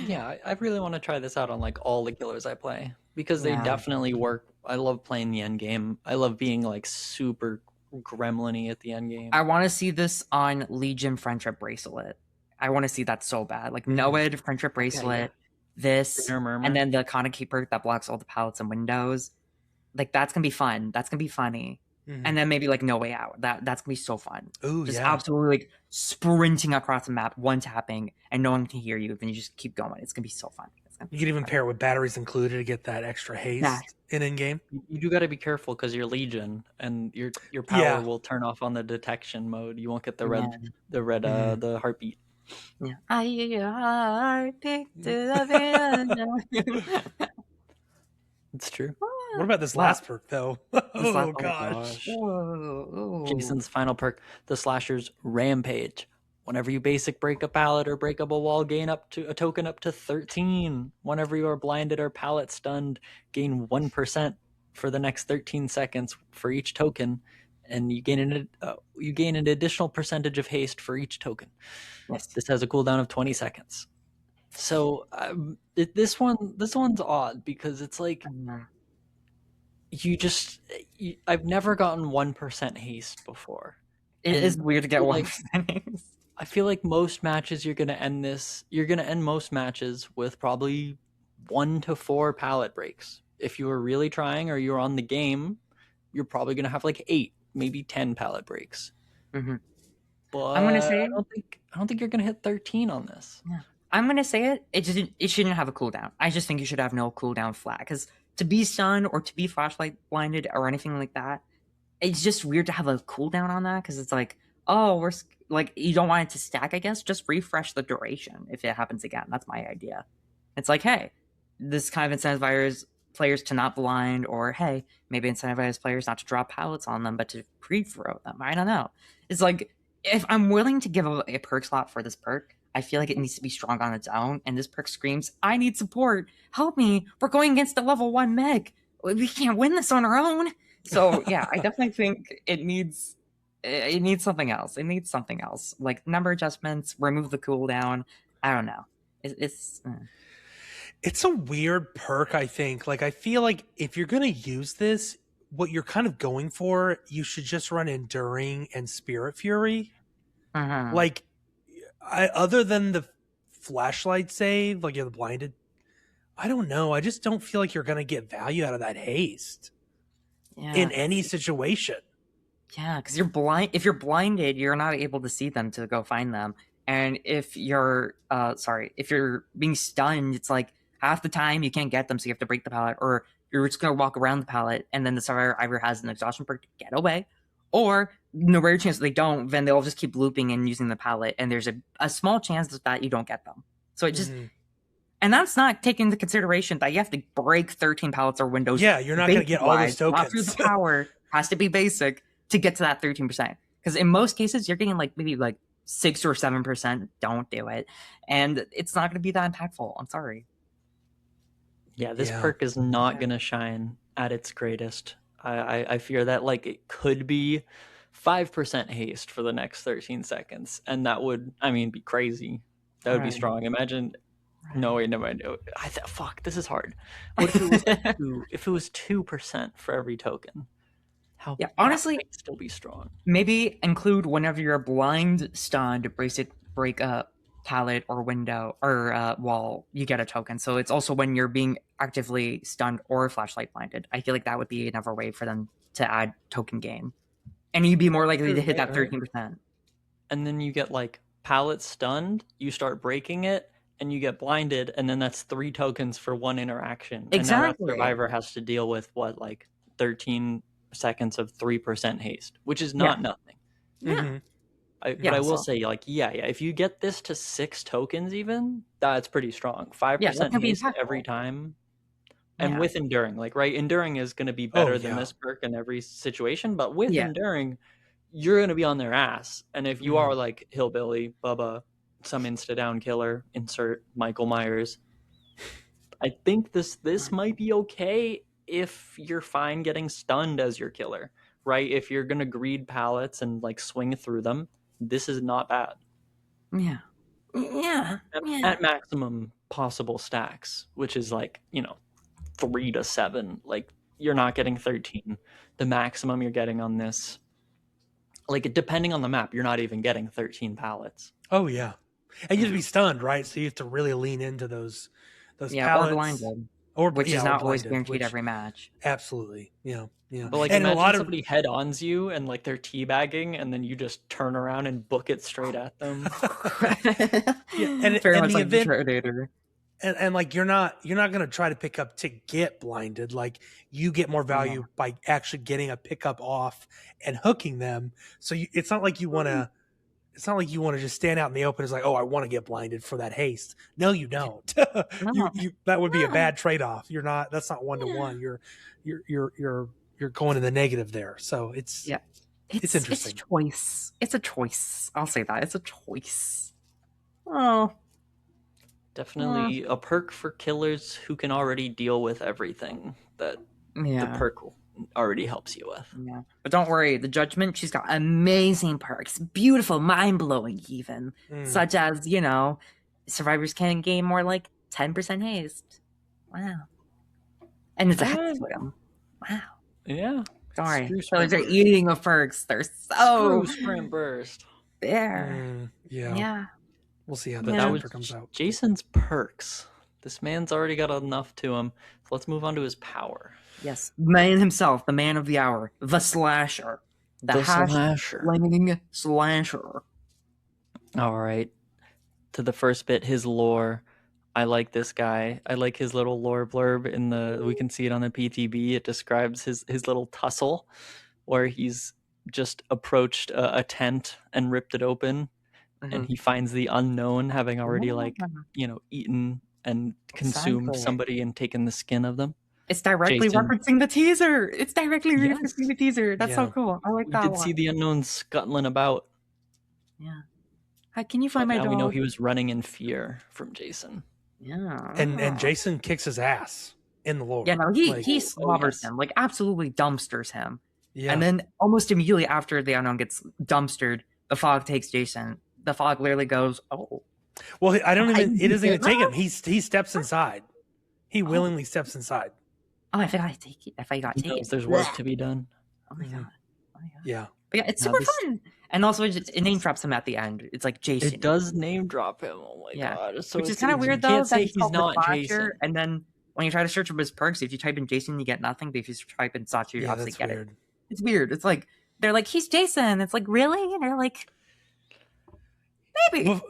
Yeah, I really want to try this out on like all the killers I play because they Yeah. definitely work. I love playing the end game. I love being like super gremlin-y at the end game. I want to see this on Legion Friendship Bracelet. I want to see that so bad. Like Noed Friendship Bracelet, this, Inner Murmur. and then the Kaneki perk that blocks all the palettes and windows. Like that's gonna be fun. That's gonna be funny. And then maybe like No Way Out. That's gonna be so fun. Ooh, Just yeah. absolutely like sprinting across the map, one tapping, and no one can hear you. Then you just keep going. It's gonna be so fun. You can even pair it with batteries included to get that extra haste in game. You do got to be careful because you're Legion and your power will turn off on the detection mode. You won't get the the heartbeat. Yeah. I picked it up. It's true. What about this last perk though? Oh gosh. Jason's final perk, the Slasher's Rampage. Whenever you basic break a pallet or break up a wall, gain up to a token up to 13. Whenever you are blinded or pallet stunned, gain 1% for the next 13 seconds for each token, and you gain an additional percentage of haste for each token. Yes. This has a cooldown of 20 seconds. So this one's odd because it's like I've never gotten 1% haste before. It is weird to get 1% haste. I feel like most matches you're gonna end most matches with probably 1 to 4 pallet breaks. If you were really trying or you're on the game, you're probably gonna have like 8, maybe 10 pallet breaks. Mm-hmm. But I'm gonna say I don't think you're gonna hit 13 on this. Yeah. I'm gonna say it shouldn't have a cooldown. I just think you should have no cooldown flat because to be stunned or to be flashlight blinded or anything like that, it's just weird to have a cooldown on that because it's like, oh, we're like, you don't want it to stack, I guess. Just refresh the duration if it happens again. That's my idea. It's like, hey, this kind of incentivizes players to not blind, or hey, maybe incentivize players not to drop pallets on them, but to pre-throw them. I don't know. It's like, if I'm willing to give a perk slot for this perk, I feel like it needs to be strong on its own, and this perk screams, I need support. Help me. We're going against a level 1 mech. We can't win this on our own. So, yeah, I definitely think it needs something else. It needs something else. Like number adjustments, remove the cooldown. I don't know. It's a weird perk, I think. Like, I feel like if you're going to use this, what you're kind of going for, you should just run Enduring and Spirit Fury. Like, other than the flashlight save, like you're the blinded, I don't know. I just don't feel like you're going to get value out of that haste in any situation. Yeah, because you're blind. If you're blinded, you're not able to see them to go find them. And if you're if you're being stunned, it's like half the time you can't get them, so you have to break the pallet, or you're just gonna walk around the pallet, and then the survivor either has an exhaustion perk to get away, or no rare chance they don't, then they'll just keep looping and using the pallet, and there's a small chance that you don't get them. So it just and that's not taking into consideration that you have to break 13 pallets or windows. Yeah, you're not gonna get all those tokens. Not through the power has to be basic to get to that 13%. Because in most cases, you're getting like maybe like 6 or 7%. Don't do it. And it's not going to be that impactful. I'm sorry. Yeah, this perk is not going to shine at its greatest. I fear that like it could be 5% haste for the next 13 seconds. And that would, be crazy. That would be strong. Imagine. No, wait, never mind. Fuck, this is hard. What if it was if it was 2% for every token? Honestly, might still be strong. Maybe include whenever you're blind, stunned, break up pallet or window or wall, you get a token. So it's also when you're being actively stunned or flashlight blinded. I feel like that would be another way for them to add token gain, and you'd be more likely to hit that 13%. And then you get like pallet stunned, you start breaking it, and you get blinded, and then that's 3 tokens for 1 interaction. Exactly. And now that survivor has to deal with 13 seconds of 3% haste, which is not nothing. Yeah. But I will say, like, if you get this to 6 tokens even, that's pretty strong. 5% haste every time. And with Enduring, like, right, Enduring is going to be better than this perk in every situation, but with Enduring, you're going to be on their ass. And if you are like Hillbilly, Bubba, some insta-down killer, insert Michael Myers, I think this might be okay if you're fine getting stunned as your killer, right? If you're gonna greed pallets and like swing through them, this is not bad. Yeah. Yeah. Yeah. At maximum possible stacks, which is like, 3 to 7. Like, you're not getting 13. The maximum you're getting on this, like, depending on the map, you're not even getting 13 pallets. Oh yeah, and you have to be stunned, right? So you have to really lean into those Yeah, pallets. or blinded. Or Which is or not always blinded, guaranteed which- every match. Absolutely, yeah. But like, and a imagine lot of somebody head-ons you and like they're teabagging, and then you just turn around and book it straight at them. and Very and much the like the event, Predator. and like you're not gonna try to pick up to get blinded. Like you get more value by actually getting a pickup off and hooking them. So it's not like you want to. It's not like you want to just stand out in the open. It's like, oh, I want to get blinded for that haste. No, you don't. you that would be a bad trade off. You're not. That's not 1-to-1. You're going in the negative there. So it's interesting. It's a choice. It's a choice. I'll say that. It's a choice. Oh. Definitely a perk for killers who can already deal with everything that the perk already helps you with. Yeah. But don't worry, the Judgment, she's got amazing perks. Beautiful, mind-blowing even. Such as, survivors can gain more like 10% haste. Wow. And it's a hex swim. Wow. Yeah. Sorry. Screw Those are eating of perks. They're so Sprint Burst. there. Yeah. We'll see how But that that was comes out. Jason's perks. This man's already got enough to him. So let's move on to his power. Yes. Man himself, the man of the hour, the slasher. The Slasher. Flaming slasher. All right. To the first bit, his lore. I like this guy. I like his little lore blurb we can see it on the PTB. It describes his little tussle where he's just approached a tent and ripped it open, and he finds the unknown having already eaten and consumed somebody and taken the skin of them. It's directly referencing the teaser. It's directly referencing the teaser. That's so cool. I like that one. We did see the unknown scuttling about. Yeah. How can you find my dog? Now we know he was running in fear from Jason. Yeah. And Jason kicks his ass in the lore. Yeah, no, he slobbers him, like absolutely dumpsters him. Yeah. And then almost immediately after the unknown gets dumpstered, the fog takes Jason. The fog literally goes, "Oh." Well, it doesn't even take him. He steps inside. He willingly steps inside. Oh, if I got taken. There's work to be done. Oh my god. Yeah. But yeah, it's super fun. And also it name drops him at the end. It's like Jason. It does name drop him. Oh my god. So which is kind of weird though. You can't say he's not Jason. And then when you try to search for his perks, if you type in Jason, you get nothing. But if you type in Sachi, you obviously get it. It's weird. It's like they're like, he's Jason. It's like, really? And they're like, maybe.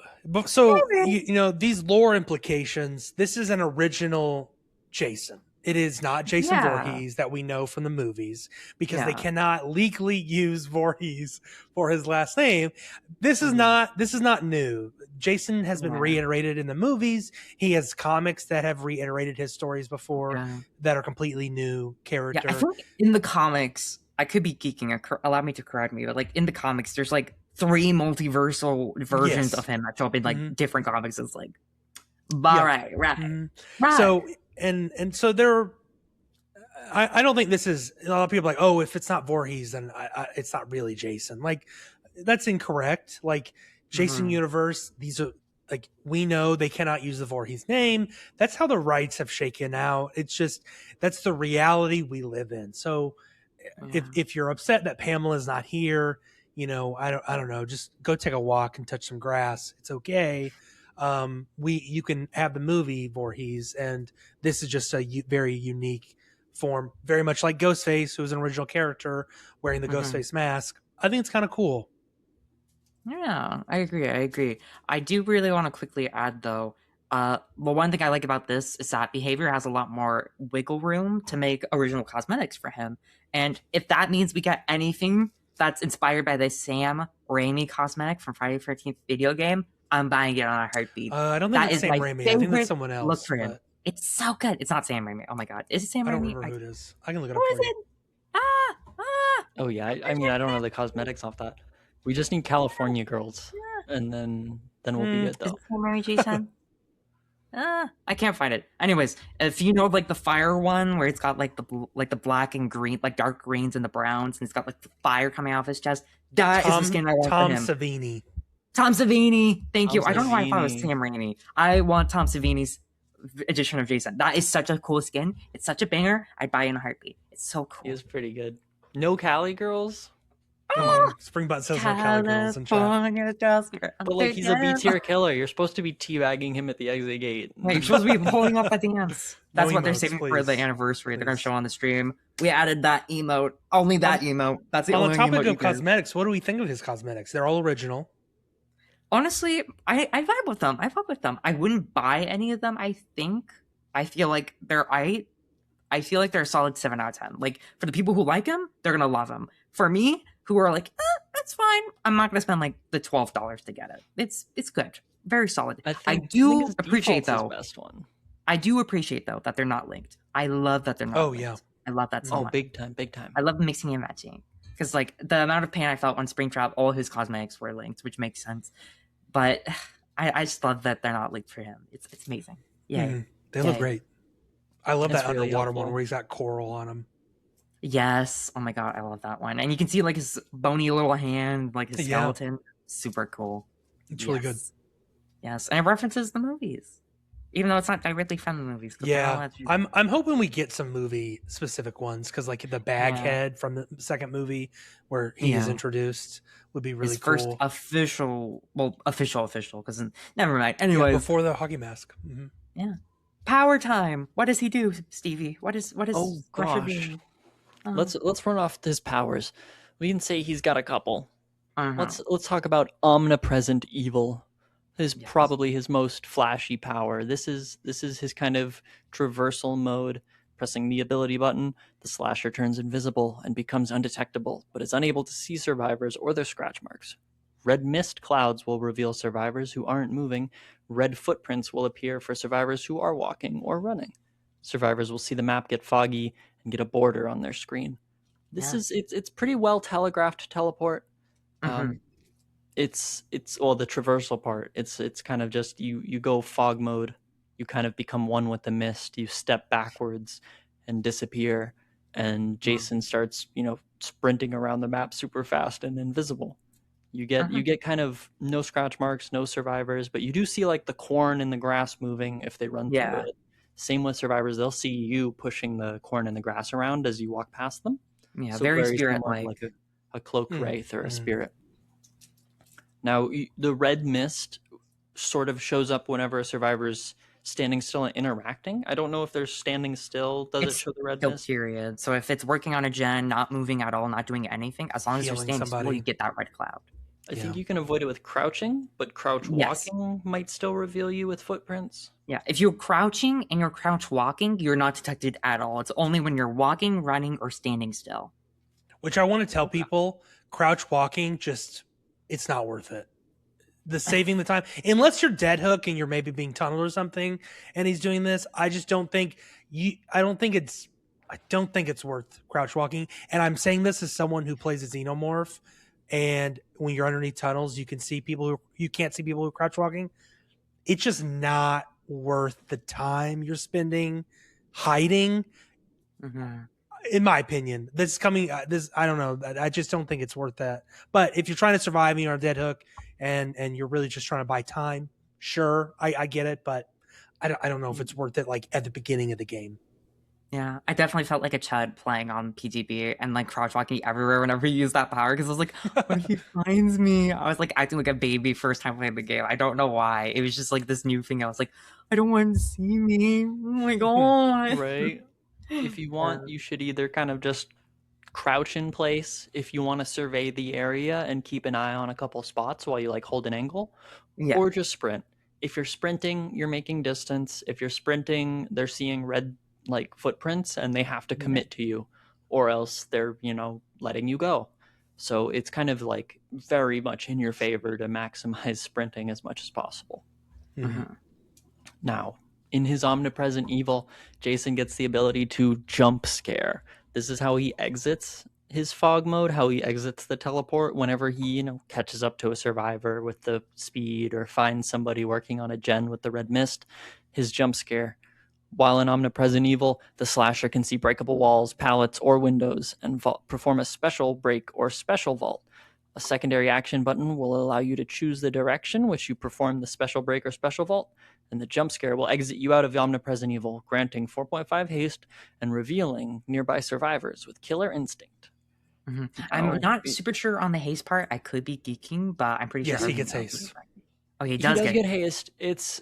So maybe. These lore implications. This is an original Jason. It is not Jason Voorhees that we know from the movies because they cannot legally use Voorhees for his last name. This is not new. Jason has been reiterated in the movies. He has comics that have reiterated his stories before that are completely new character. Yeah, I think in the comics, I could be geeking. Allow me to correct me, but like in the comics, there's like 3 multiversal versions of him that show up in like different comics. It's like, right. So. And so there, I don't think this is a lot of people are like, oh, if it's not Voorhees, then it's not really Jason. Like that's incorrect. Like Jason universe, these are like, we know they cannot use the Voorhees name. That's how the rights have shaken out. It's just, that's the reality we live in. So if you're upset that Pamela's not here, I don't know, just go take a walk and touch some grass. It's okay. You can have the movie Voorhees, and this is just a very unique form, very much like Ghostface, who was an original character wearing the Ghostface mask. I think it's kind of cool. Yeah, I agree. I do really want to quickly add though, well, one thing I like about this is that Behavior has a lot more wiggle room to make original cosmetics for him. And if that means we get anything that's inspired by the Sam Raimi cosmetic from Friday the 13th video game, I'm buying it on a heartbeat. I don't think it's Sam Raimi. I think that's someone else. Look for him. It's so good. It's not Sam Raimi. Oh my god. Is it Sam Raimi? I don't remember who it is. I can look it up for you. Oh yeah. I mean, I don't know the cosmetics off that. We just need California girls, and then we'll be good though. Is it Sam Raimi, Jason? I can't find it. Anyways, if you know like the fire one where it's got like the black and green, like dark greens and the browns, and it's got like the fire coming off his chest. That is the skin I want for him. Savini. Tom Savini. Thank you. Tom I don't know why I thought it was Savini. Sam Raimi. I want Tom Savini's edition of Jason. That is such a cool skin. It's such a banger. I'd buy it in a heartbeat. It's so He cool. is pretty good. No Cali girls, Come on, Springbutt says no Cali girls in chat. California just but like he's a B tier killer. You're supposed to be teabagging him at the exit gate. Wait, you're supposed to be holding up a dance. That's No what they're emotes, saving for please. the anniversary. They're going to Please. show on the stream. We added that emote. Only that emote. That's the On only the topic emote you of can. cosmetics, what do we think of his cosmetics? They're all original. Honestly, I vibe with them. I fuck with them. I wouldn't buy any of them, I think. I feel like they're I feel like they're a solid 7 out of 10. Like, for the people who like them, they're going to love them. For me, who are like, that's fine, I'm not going to spend like the $12 to get it. It's good. Very solid. I do his appreciate, default's though. his best one. I do appreciate, though, that they're not linked. I love that they're not linked. Yeah. I love that so Oh, much. big time, big time. I love mixing and matching. Because, like, the amount of pain I felt when Springtrap, all his cosmetics were linked, which makes sense. But I just love that they're not linked for him. It's amazing. Yeah. Mhm. They look Yay. great. I love That's that really underwater helpful. one where he's got coral on him. Yes. Oh my god, I love that one. And you can see like his bony little hand, like his Yeah. skeleton. Super cool. It's really good. Yes, and it references the movies, even though it's not directly from the movies. 'cause they're all Yeah, actually- I'm hoping we get some movie specific ones because like the Baghead from the second movie where he is Yeah. introduced would be really his cool. first official, because never mind. Yeah, Anyways, before the hockey mask. Mhm. power time. What does he do, Stevie? What is? Oh, Crusher gosh. do? Let's run off his powers. We can say he's got a couple. Uh-huh. Let's talk about omnipresent evil. Is Yes. probably his most flashy power. This is his kind of traversal mode. Pressing the ability button, the slasher turns invisible and becomes undetectable, but is unable to see survivors or their scratch marks. Red mist clouds will reveal survivors who aren't moving. Red footprints will appear for survivors who are walking or running. Survivors will see the map get foggy and get a border on their screen. This Yeah. is it's pretty well telegraphed teleport. Mhm. It's the traversal part. It's kind of just you go fog mode. You kind of become one with the mist. You step backwards and disappear, and Jason starts sprinting around the map super fast and invisible. You get kind of no scratch marks, no survivors, but you do see like the corn in the grass moving if they run Yeah. through it. Same with survivors; they'll see you pushing the corn and the grass around as you walk past them. Yeah, So very similar spirit-like. like a cloaked Mm, wraith or a mm. spirit. Now, the red mist sort of shows up whenever a survivor's standing still and interacting. I don't know if they're standing still. Does it It's show the red Kill mist? period. So if it's working on a gen, not moving at all, not doing anything, as long as you're Healing standing still, somebody. you get that red cloud. I think Yeah. you can avoid it with crouching, but crouch Yes. walking might still reveal you with footprints. Yeah, if you're crouching and you're crouch walking, you're not detected at all. It's only when you're walking, running, or standing still. Which I want to tell people, crouch walking, it's not worth it. The saving the time, unless you're dead hook and you're maybe being tunneled or something, and he's doing this. I just don't think I don't think it's worth crouch walking. And I'm saying this as someone who plays a xenomorph, and when you're underneath tunnels, you can't see people who are crouch walking. It's just not worth the time you're spending hiding. Mhm. In my opinion, this is coming. I don't know. I just don't think it's worth that. But if you're trying to survive and you're on a dead hook, and you're really just trying to buy time, sure, I get it. But I don't know if it's worth it. Like at the beginning of the game. Yeah, I definitely felt like a chud playing on PTB and like crouch walking everywhere whenever you use that power because I was like, when he finds me, I was like acting like a baby first time playing the game. I don't know why. It was just like this new thing. I was like, I don't want him to see me. Oh my god. Right? If you want, you should either kind of just crouch in place if you want to survey the area and keep an eye on a couple spots while you like hold an angle, Yeah. or just sprint. If you're sprinting, you're making distance. If you're sprinting, they're seeing red like footprints and they have to commit to you, or else they're letting you go. So it's kind of like very much in your favor to maximize sprinting as much as possible. Mhm. Now, in his omnipresent evil, Jason gets the ability to jump scare. This is how he exits his fog mode, how he exits the teleport whenever he, catches up to a survivor with the speed or finds somebody working on a gen with the red mist. His jump scare. While in omnipresent evil, the slasher can see breakable walls, pallets, or windows and perform a special break or special vault. A secondary action button will allow you to choose the direction which you perform the special break or special vault, and the jump scare will exit you out of the Omnipresent Evil, granting 4.5 haste and revealing nearby survivors with killer instinct. I'm not super sure on the haste part. I could be geeking, but I'm pretty Yes, sure he everyone gets else haste. is right. Oh, he He does does get haste. It's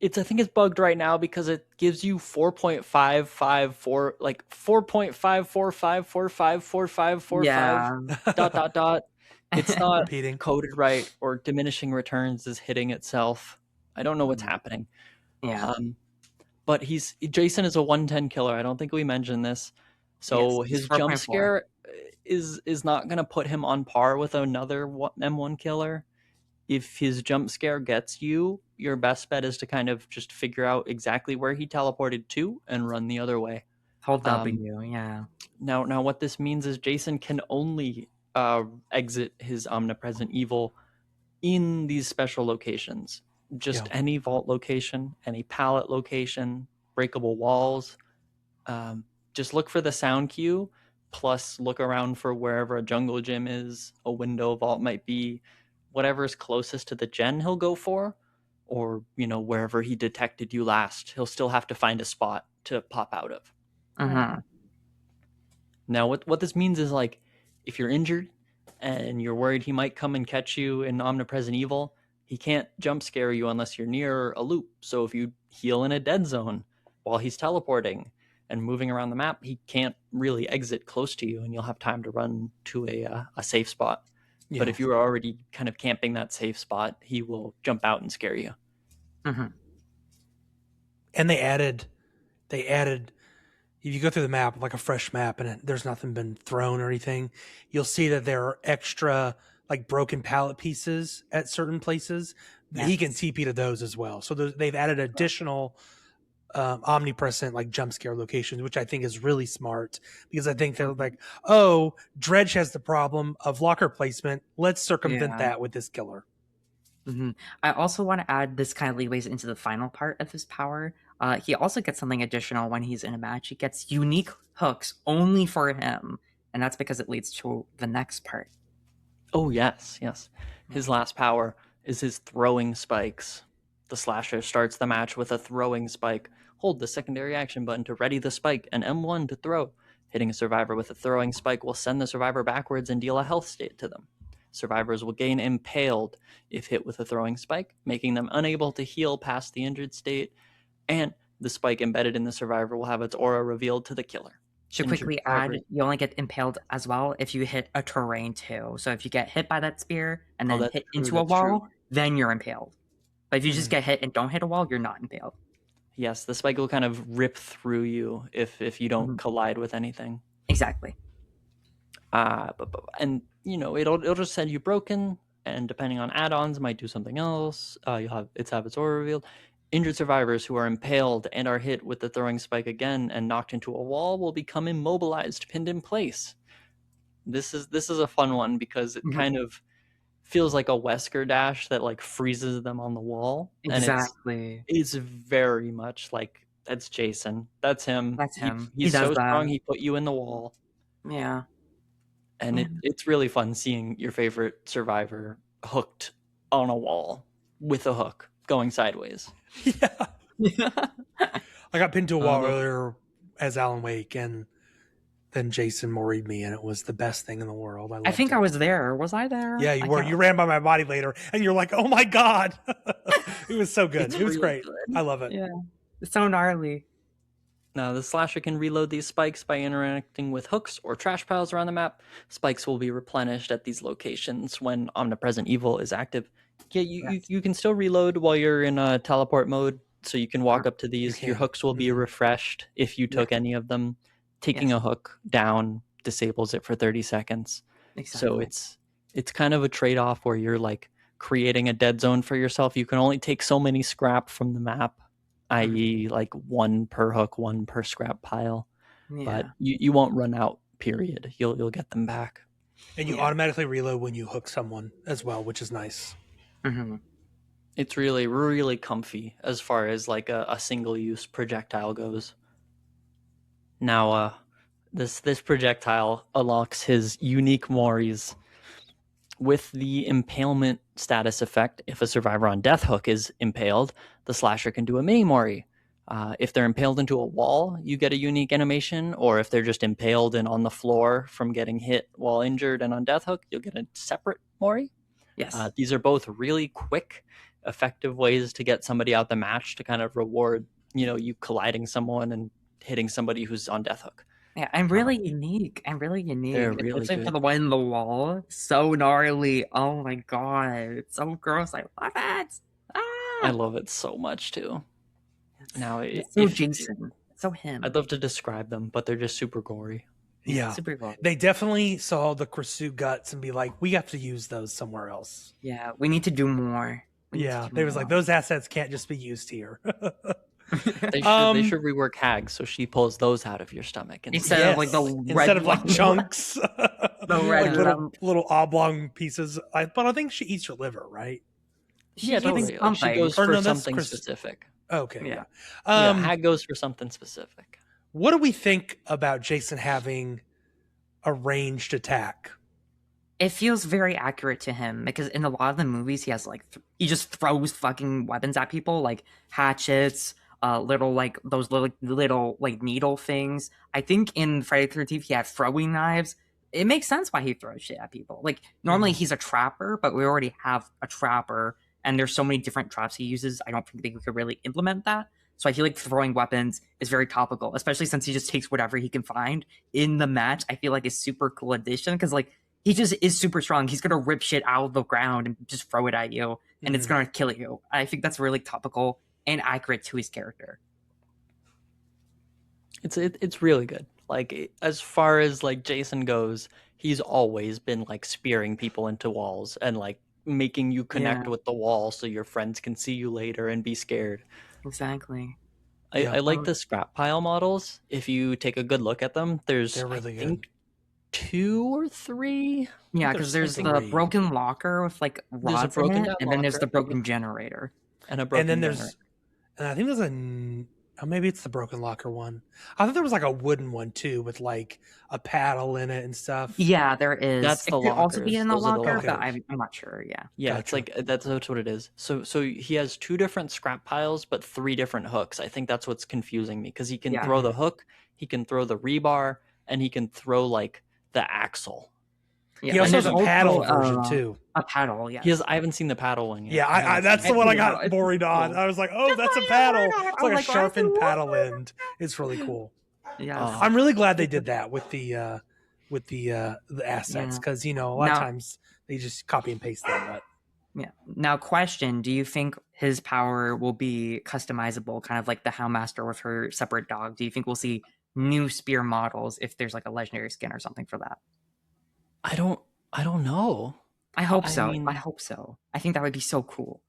I think it's bugged right now because it gives you 4.554 like 4.545454545 Yeah. dot. It's not Repeating. coded right, or diminishing returns is hitting itself. I don't know what's happening. Yeah. But Jason is a 110 killer. I don't think we mentioned this. So Yes, he's his jump 4.4. scare is not going to put him on par with another M1 killer. If his jump scare gets you, your best bet is to kind of just figure out exactly where he teleported to and run the other way. Hold W, yeah. Now what this means is Jason can only exit his Omnipresent Evil in these special locations. Just any vault location, any pallet location, breakable walls. Just look for the sound cue, plus look around for wherever a jungle gym is, a window vault might be, whatever's closest to the gen he'll go for, or wherever he detected you last, he'll still have to find a spot to pop out of. Now what this means is, like, if you're injured and you're worried he might come and catch you in Omnipresent Evil, he can't jump scare you unless you're near a loop. So if you heal in a dead zone while he's teleporting and moving around the map, he can't really exit close to you, and you'll have time to run to a safe spot. Yeah. But if you are already kind of camping that safe spot, he will jump out and scare you. And they added, if you go through the map, like a fresh map, and there's nothing been thrown or anything, you'll see that there are extra, like, broken pallet pieces at certain places. Yes. He can TP to those as well. So they've added additional omnipresent, like, jump scare locations, which I think is really smart, because I think they're like, oh, Dredge has the problem of locker placement. Let's circumvent that with this killer. I also want to add, this kind of leads into the final part of his power. He also gets something additional when he's in a match. He gets unique hooks only for him, and that's because it leads to the next part. Oh, yes. His last power is his throwing spikes. The slasher starts the match with a throwing spike. Hold the secondary action button to ready the spike, and M1 to throw. Hitting a survivor with a throwing spike will send the survivor backwards and deal a health state to them. Survivors will gain impaled if hit with a throwing spike, making them unable to heal past the injured state, and the spike embedded in the survivor will have its aura revealed to the killer. Should quickly add, you only get impaled as well if you hit a terrain too. So if you get hit by that spear and then hit into a wall, then you're impaled. But if you just get hit and don't hit a wall, you're not impaled. Yes, the spike will kind of rip through you if you don't collide with anything. Exactly. And it'll just send you broken, and depending on add-ons, might do something else. You'll have its aura revealed. Injured survivors who are impaled and are hit with the throwing spike again and knocked into a wall will become immobilized, pinned in place. This is a fun one because it kind of feels like a Wesker dash that, like, freezes them on the wall. Exactly. And it's very much like, that's Jason. That's him. That's him. He's so strong, he put you in the wall. Yeah. And it's really fun seeing your favorite survivor hooked on a wall with a hook going sideways. Yeah. I got pinned to a wall earlier as Alan Wake, and then Jason moried me, and it was the best thing in the world. I think I was there. Was I there? Yeah, you were. You ran by my body later, and you're like, oh my God. It was so good. It was great. Good. I love it. Yeah. It's so gnarly. Now, the slasher can reload these spikes by interacting with hooks or trash piles around the map. Spikes will be replenished at these locations when Omnipresent Evil is active. Yeah, you can still reload while you're in teleport mode, so you can walk up to these. Your hooks will be refreshed if you took any of them. Taking a hook down disables it for 30 seconds. Exactly. So it's kind of a trade-off where you're, like, creating a dead zone for yourself. You can only take so many scrap from the map, i.e. like 1 per hook, 1 per scrap pile. Yeah. But you won't run out, period. You'll get them back. And you automatically reload when you hook someone as well, which is nice. It's really, really comfy as far as, like, a single-use projectile goes. Now, this projectile unlocks his unique Moris. with the impalement status effect, if a survivor on Death Hook is impaled, the slasher can do a mini Mori. If they're impaled into a wall, you get a unique animation, or if they're just impaled and on the floor from getting hit while injured and on Death Hook, you'll get a separate Mori. Yes. These are both really quick, effective ways to get somebody out the match to kind of reward, you colliding someone and hitting somebody who's on Death Hook. Yeah, and really unique. They're really Especially for good. the one in the wall. So gnarly. Oh my god. It's so gross. I love it. I love it so much too. Now, It's so Jason. It's so him. I'd love to describe them, but they're just super gory. Yeah. Super gory. They definitely saw the Krisu guts and be like, we have to use those somewhere else. Yeah, we need to do more. They was like, those assets can't just be used here. They should rework Hags so she pulls those out of your stomach instead of like the instead of like chunks, the red little oblong pieces. But I think she eats your liver, right? Yeah, totally. Like she goes for something specific. Okay, yeah. Hag goes for something specific. What do we think about Jason having a ranged attack? It feels very accurate to him because in a lot of the movies he has like he just throws fucking weapons at people like hatchets, little like those little like needle things. I think in Friday the 13th he had throwing knives. It makes sense why he throws shit at people. Like normally he's a trapper, but we already have a trapper, and there's so many different traps he uses. I don't think we could really implement that. So I feel like throwing weapons is very topical, especially since he just takes whatever he can find in the match. I feel like it's super cool addition because like he just is super strong. He's gonna rip shit out of the ground and just throw it at you, and it's gonna kill you. I think that's really topical and accurate to his character. It's really good. Like as far as like Jason goes, he's always been like spearing people into walls and like making you connect with the wall so your friends can see you later and be scared. Exactly. I like the scrap pile models. If you take a good look at them, they're really good. 2 or 3. Yeah, because there's the broken locker with like rods in it, and then there's the broken generator. And then and I think there's maybe it's the broken locker one. I thought there was like a wooden one too with like a paddle in it and stuff. Yeah, there is. That's the locker. It could also be in the locker, but I'm not sure. Yeah. Yeah, it's like that's what it is. So he has 2 different scrap piles, but 3 different hooks. I think that's what's confusing me because he can throw the hook, he can throw the rebar, and he can throw like the axle. Yeah, he also has a paddle version too. A paddle, yeah. I haven't seen the paddle one yet. Yeah, that's the one I got worried on. I was like, oh, that's a paddle. It's like a sharpened paddle end. It's really cool. Yeah, I'm really glad they did that with the assets because a lot of times they just copy and paste them. But yeah. Now, question: do you think his power will be customizable, kind of like the Houndmaster with her separate dog? Do you think we'll see new spear models if there's like a legendary skin or something for that? I don't know. I hope so. I hope so. I think that would be so cool,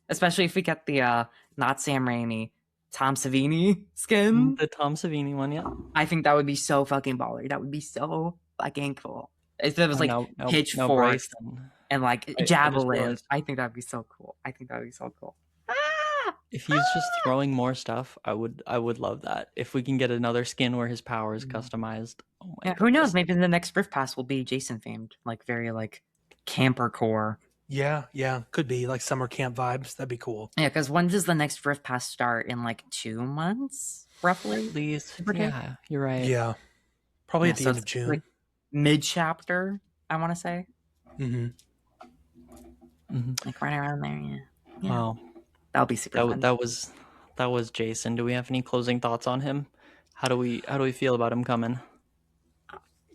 especially if we get the not Sam Raimi, Tom Savini skin. The Tom Savini one, yeah. I think that would be so fucking baller. That would be so fucking cool. If it was like pitchfork and like javelin, I think that'd be so cool. If he's just throwing more stuff, I would love that. If we can get another skin where his power is customized. Oh my goodness. Who knows? Maybe the next Rift Pass will be Jason themed, like very like camper core. Yeah, could be like summer camp vibes. That'd be cool. Yeah, because when does the next Rift Pass start? In like 2 months, roughly. At least, yeah, you're right. Yeah, probably at the end of June, like mid chapter. I want to say. Like right around there. Yeah. Wow. That'll be super fun. That was Jason. Do we have any closing thoughts on him? How do we feel about him coming?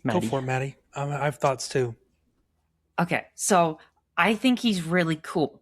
Maddie. Go for it, Maddie. I have thoughts too. Okay, so I think he's really cool.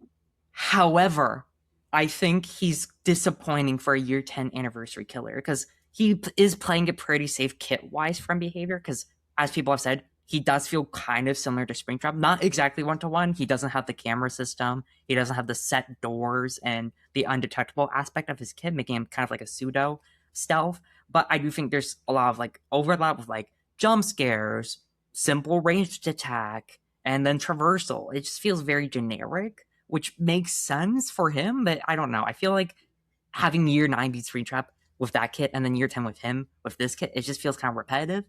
However, I think he's disappointing for a year 10 anniversary killer because he is playing it pretty safe kit wise from behavior. Because as people have said, he does feel kind of similar to Springtrap. Not exactly 1-to-1. He doesn't have the camera system. He doesn't have the set doors and the undetectable aspect of his kit, making him kind of like a pseudo stealth. But I do think there's a lot of like overlap with like jump scares, simple ranged attack, and then traversal. It just feels very generic, which makes sense for him. But I don't know. I feel like having year 9 beat Springtrap with that kit and then year 10 with him with this kit, it just feels kind of repetitive.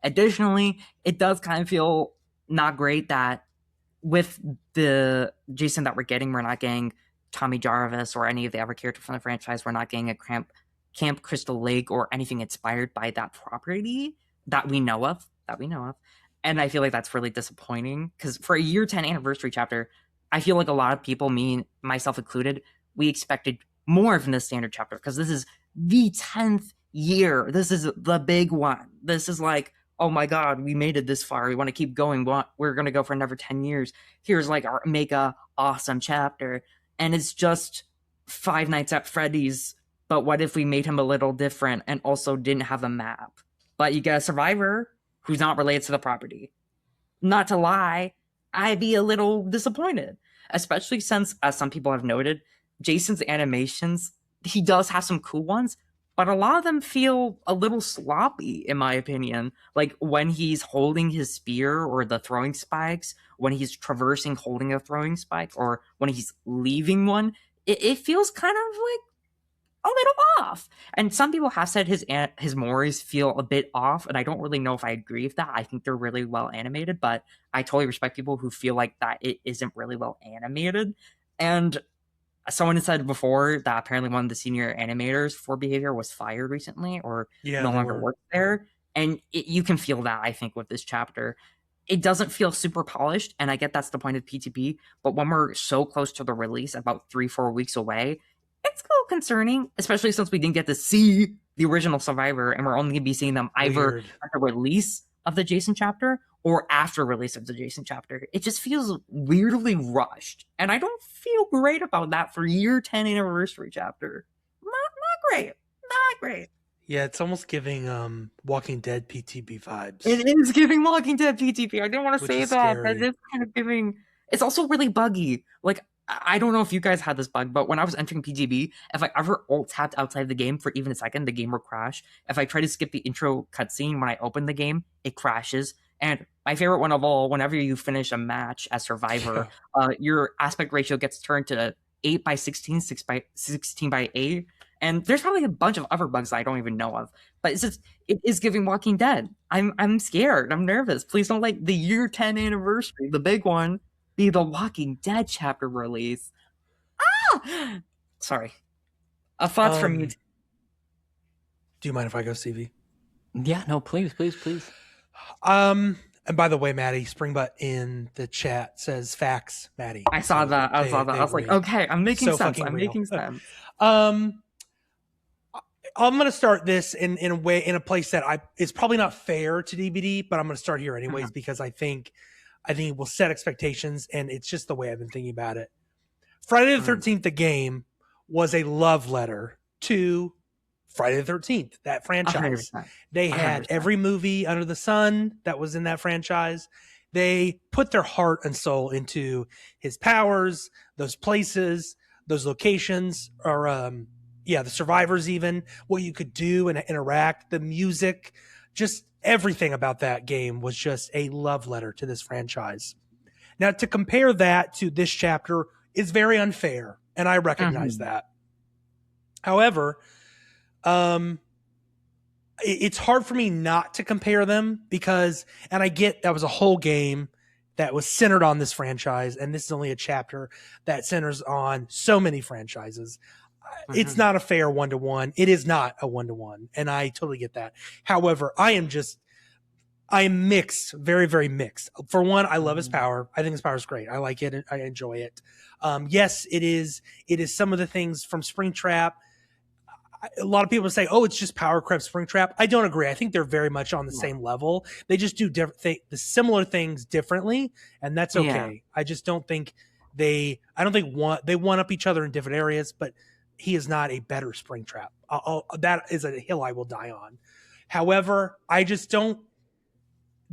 Additionally, it does kind of feel not great that with the Jason that we're getting, we're not getting Tommy Jarvis or any of the other characters from the franchise. We're not getting a Camp Crystal Lake or anything inspired by that property that we know of. And I feel like that's really disappointing because for a year 10 anniversary chapter, I feel like a lot of people, me, myself included, we expected more from this standard chapter because this is the 10th year. This is the big one. This is like, oh my God, we made it this far. We want to keep going. We're going to go for another 10 years. Here's like our mega awesome chapter. And it's just Five Nights at Freddy's. But what if we made him a little different and also didn't have a map? But you get a survivor who's not related to the property. Not to lie, I'd be a little disappointed, especially since, as some people have noted, Jason's animations, he does have some cool ones, but a lot of them feel a little sloppy, in my opinion. Like when he's holding his spear or the throwing spikes, when he's traversing holding a throwing spike, or when he's leaving one, it feels kind of like a little off. And some people have said his Moris feel a bit off, and I don't really know if I agree with that. I think they're really well animated, but I totally respect people who feel like that it isn't really well animated. And someone had said before that apparently one of the senior animators for Behavior was fired recently or no longer works there. And you can feel that, I think, with this chapter. It doesn't feel super polished, and I get that's the point of PTB, but when we're so close to the release, about 3-4 weeks away, it's a little concerning, especially since we didn't get to see the original Survivor, and we're only going to be seeing them either at the release of the Jason chapter or after release of the Jason chapter. It just feels weirdly rushed, and I don't feel great about that for year 10 anniversary chapter. Not great. Yeah, it's almost giving Walking Dead PTB vibes. It is giving Walking Dead PTB. I didn't want to say that. Scary. It's kind of giving. It's also really buggy. Like, I don't know if you guys had this bug, but when I was entering PTB, if I ever alt tapped outside the game for even a second, the game would crash. If I try to skip the intro cutscene when I open the game, it crashes. And my favorite one of all, whenever you finish a match as Survivor, your aspect ratio gets turned to 8:16, 6:16:8. And there's probably a bunch of other bugs that I don't even know of. But it is giving Walking Dead. I'm scared. I'm nervous. Please don't let the year 10 anniversary, the big one, be the Walking Dead chapter release. Sorry. Thoughts from you. Do you mind if I go, CV? Yeah, no, please. And by the way, Maddie, Springbutt in the chat says facts, Maddie. I saw that. I was like, okay, I'm making sense. I'm going to start this in a place that it's probably not fair to DBD, but I'm going to start here anyways because I think it will set expectations, and it's just the way I've been thinking about it. Friday the 13th, the game, was a love letter to Friday the 13th, that franchise. 100%. They had every movie under the sun that was in that franchise. They put their heart and soul into his powers, those places, those locations, or the survivors, even what you could do and interact, the music, just everything about that game was just a love letter to this franchise. Now, to compare that to this chapter is very unfair, and I recognize that. However, it's hard for me not to compare them because, and I get that was a whole game that was centered on this franchise, and this is only a chapter that centers on so many franchises. It's not a fair one-to-one. It is not a one-to-one, and I totally get that. However, I am mixed, very, very mixed. For one, I love his power. I think his power is great. I like it. I enjoy it. Yes, it is. It is some of the things from Springtrap. A lot of people say, "Oh, it's just Power Creep Springtrap." I don't agree. I think they're very much on the same level. They just do the similar things differently, and that's okay. Yeah. I just don't think they one up each other in different areas, but he is not a better Springtrap. That is a hill I will die on. However, I just don't.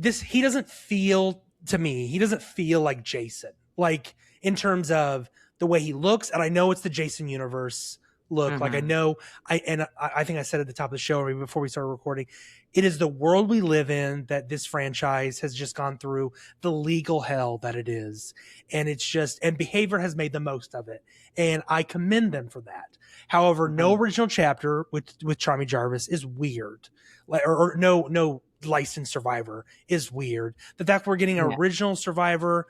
He doesn't feel to me. He doesn't feel like Jason, like in terms of the way he looks. And I know it's the Jason universe look. Like I know, I think I said at the top of the show before we started recording, it is the world we live in that this franchise has just gone through the legal hell that it is. And it's just, and Behavior has made the most of it. And I commend them for that. However, no original chapter with Tommy Jarvis is weird. Or no licensed Survivor is weird. The fact we're getting an original Survivor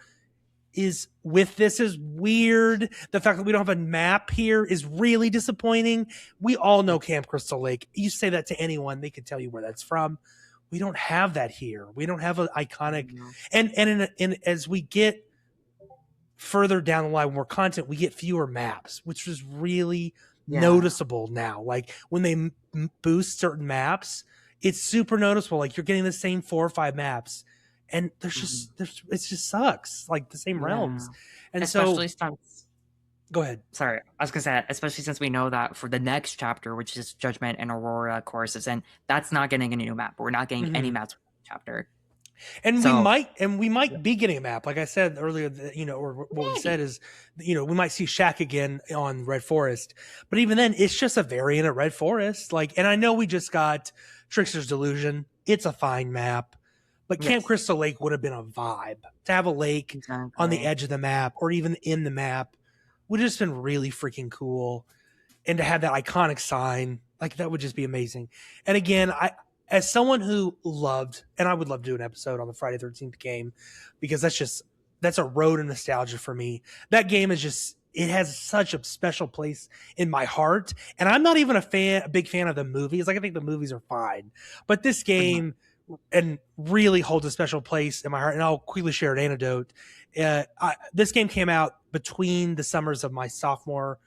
is with this is weird. The fact that we don't have a map here is really disappointing. We all know Camp Crystal Lake. You say that to anyone, they could tell you where that's from. We don't have that here. We don't have an iconic, and as we get further down the line, more content, we get fewer maps, which is really noticeable now. Like when they boost certain maps, it's super noticeable. Like you're getting the same 4 or 5 maps, and it just sucks. Like the same realms, and especially so since. Go ahead. Sorry, I was gonna say, especially since we know that for the next chapter, which is Judgment and Aurora courses, and that's not getting a new map. We're not getting any maps for the chapter. And we might be getting a map. Like I said earlier, or what we said is, we might see Shaq again on Red Forest. But even then, it's just a variant of Red Forest. Like, and I know we just got Trickster's Delusion. It's a fine map. But Camp Crystal Lake would have been a vibe. To have a lake on the edge of the map or even in the map would have just been really freaking cool. And to have that iconic sign, like that would just be amazing. And again, as someone who loved, and I would love to do an episode on the Friday the 13th game, because that's a road of nostalgia for me. That game is just, it has such a special place in my heart. And I'm not even a big fan of the movies. Like I think the movies are fine, but this game and really holds a special place in my heart. And I'll quickly share an anecdote. This game came out between the summers of my sophomore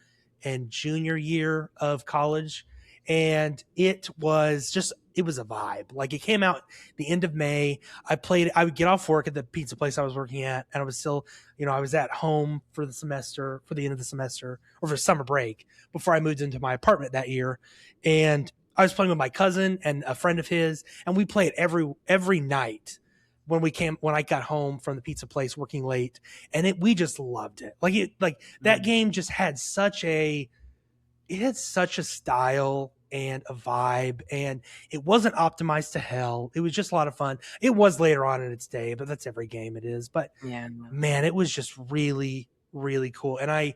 and junior year of college. And it was a vibe. Like it came out the end of May. I would get off work at the pizza place I was working at. And I was still, I was at home for the end of the semester or for summer break before I moved into my apartment that year. And I was playing with my cousin and a friend of his. And we played every night when I got home from the pizza place working late. And we just loved it. That game just had such a style and a vibe, and it wasn't optimized to hell. It was just a lot of fun. It was later on in its day, but that's every game it is. But man, it was just really, really cool. And I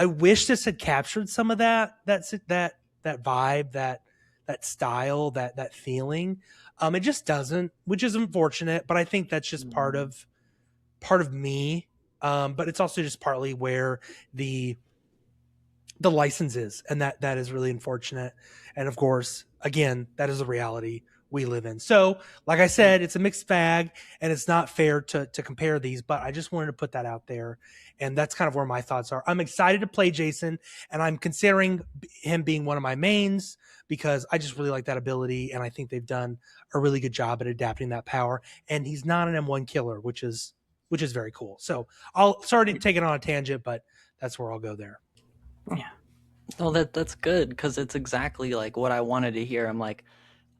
wish this had captured some of that vibe, that style, that feeling. It just doesn't, which is unfortunate, but I think that's just part of me. But it's also just partly where the license is, and that is really unfortunate. And of course, again, that is a reality we live in. So like I said, it's a mixed bag, and it's not fair to compare these, but I just wanted to put that out there. And that's kind of where my thoughts are. I'm excited to play Jason, and I'm considering him being one of my mains because I just really like that ability. And I think they've done a really good job at adapting that power. And he's not an M1 killer, which is very cool. So sorry to take it on a tangent, but that's where I'll go there. Yeah. Oh, that's good, because it's exactly like what I wanted to hear. I'm like,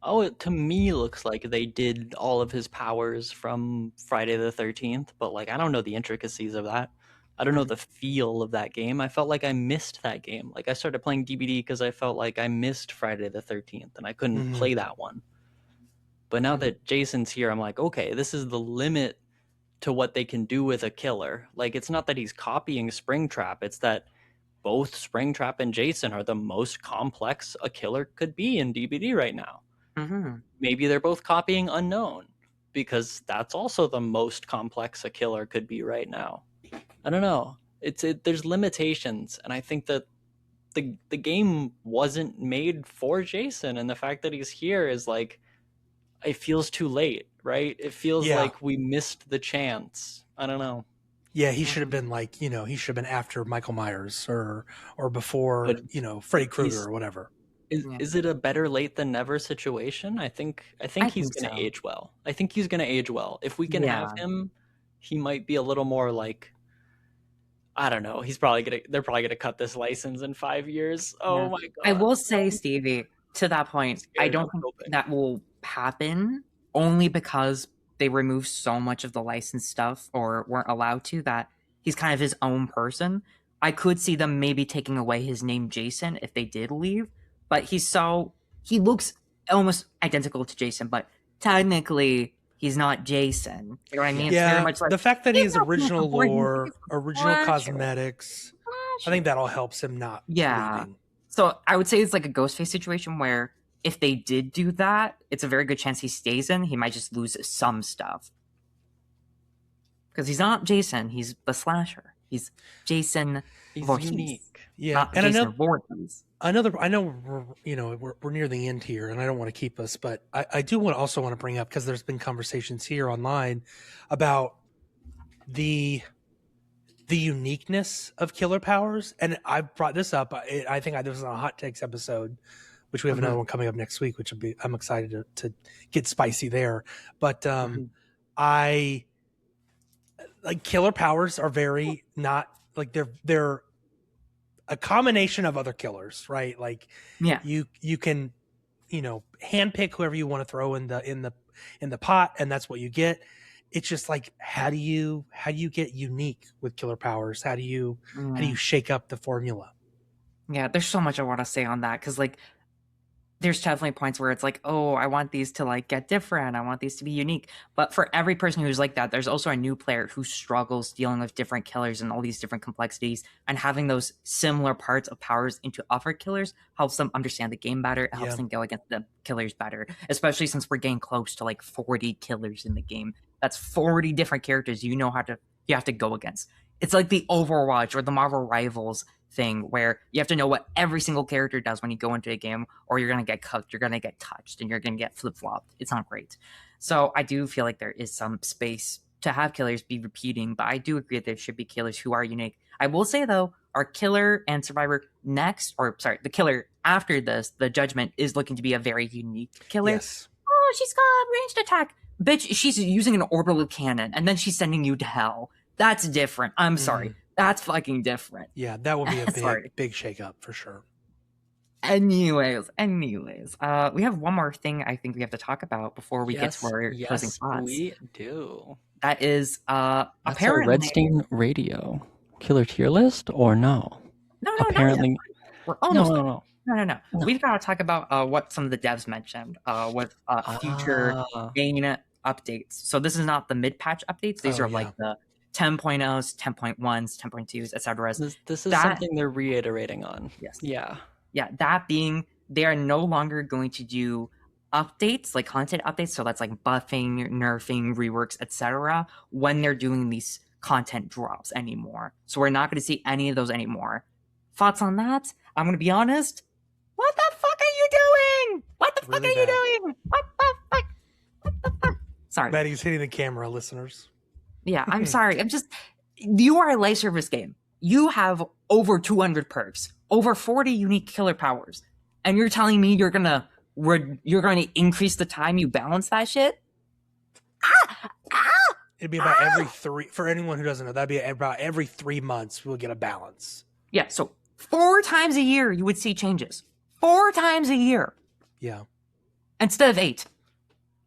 oh, it to me looks like they did all of his powers from Friday the 13th, but like I don't know the intricacies of that. I don't know the feel of that game. I felt like I missed that game. Like I started playing DBD because I felt like I missed Friday the 13th and I couldn't play that one. But now that Jason's here, I'm like, okay, this is the limit to what they can do with a killer. Like it's not that he's copying Springtrap, it's that both Springtrap and Jason are the most complex a killer could be in DBD right now. Maybe they're both copying Unknown, because that's also the most complex a killer could be right now. I don't know. There's limitations, and I think that the game wasn't made for Jason, and the fact that he's here is like, it feels too late, right? It feels like we missed the chance. I don't know. Yeah, he should have been he should have been after Michael Myers or before, Freddy Krueger or whatever. Is it a better late than never situation? I think he's going to age well. I think he's going to age well. If we can have him, he might be a little more like, I don't know. They're probably gonna cut this license in 5 years. Oh my god! I will say, Stevie, to that point, I don't think that will happen. Only because they removed so much of the licensed stuff, or weren't allowed to, that he's kind of his own person. I could see them maybe taking away his name Jason if they did leave, but he looks almost identical to Jason, but technically he's not Jason. You know what I mean? Yeah, it's very much like the fact that he has original lore, original cosmetics, I think that all helps him not leaving. So I would say it's like a Ghostface situation where if they did do that, it's a very good chance he stays in. He might just lose some stuff. because he's not Jason. He's the slasher. He's Jason He's Voorhees, unique. Yeah, not and Jason Voorhees. I know we're near the end here, and I don't want to keep us, but I do also want to bring up, because there's been conversations here online about the uniqueness of killer powers, and I brought this up. I think this was on a hot takes episode, which we have another one coming up next week, which I'm excited to get spicy there. But I like killer powers are very not like they're a combination of other killers, right? Like Yeah. you can handpick whoever you want to throw in the pot, and that's what you get. It's just like, how do you get unique with killer powers? How do you shake up the formula? Yeah, there's so much I want to say on that, because like there's definitely points where it's like, oh, I want these to like get different. I want these to be unique. But for every person who's like that, there's also a new player who struggles dealing with different killers and all these different complexities. And having those similar parts of powers into other killers helps them understand the game better. It helps them go against the killers better, especially since we're getting close to like 40 killers in the game. That's 40 different characters you have to go against. It's like the Overwatch or the Marvel Rivals thing where you have to know what every single character does when you go into a game, or you're going to get cooked, you're going to get touched, and you're going to get flip-flopped. It's not great. So I do feel like there is some space to have killers be repeating, but I do agree that there should be killers who are unique. I will say, though, our killer and survivor the killer after this, the judgment, is looking to be a very unique killer. Yes. Oh, she's got ranged attack. Bitch, she's using an orbital cannon, and then she's sending you to hell. That's different. I'm sorry. That's fucking different. Yeah, that would be a big shake up for sure. Anyways, we have one more thing I think we have to talk about before we get to our closing thoughts. We do. That is That's apparently our Redstein Radio killer tier list, or no? No, apparently, we're almost no. We've got to talk about what some of the devs mentioned with future main updates. So this is not the mid-patch updates. These are like the 10.0s, 10.1s, 10.2s, etc. This is something they're reiterating on. Yes. Yeah. That being, they are no longer going to do updates, like content updates. So that's like buffing, nerfing, reworks, etc. when they're doing these content drops anymore. So we're not going to see any of those anymore. Thoughts on that? I'm going to be honest. What the fuck are you doing? What the fuck are you doing? What the fuck? Sorry. Maddie's hitting the camera, listeners. Yeah, I'm sorry. You are a live service game. You have over 200 perks, over 40 unique killer powers, and you're telling me you're gonna increase the time you balance that shit? It'd be about every 3. For anyone who doesn't know, that'd be about every 3 months we'll get a balance. Yeah, so 4 times a year you would see changes. 4 times a year. Yeah. Instead of 8.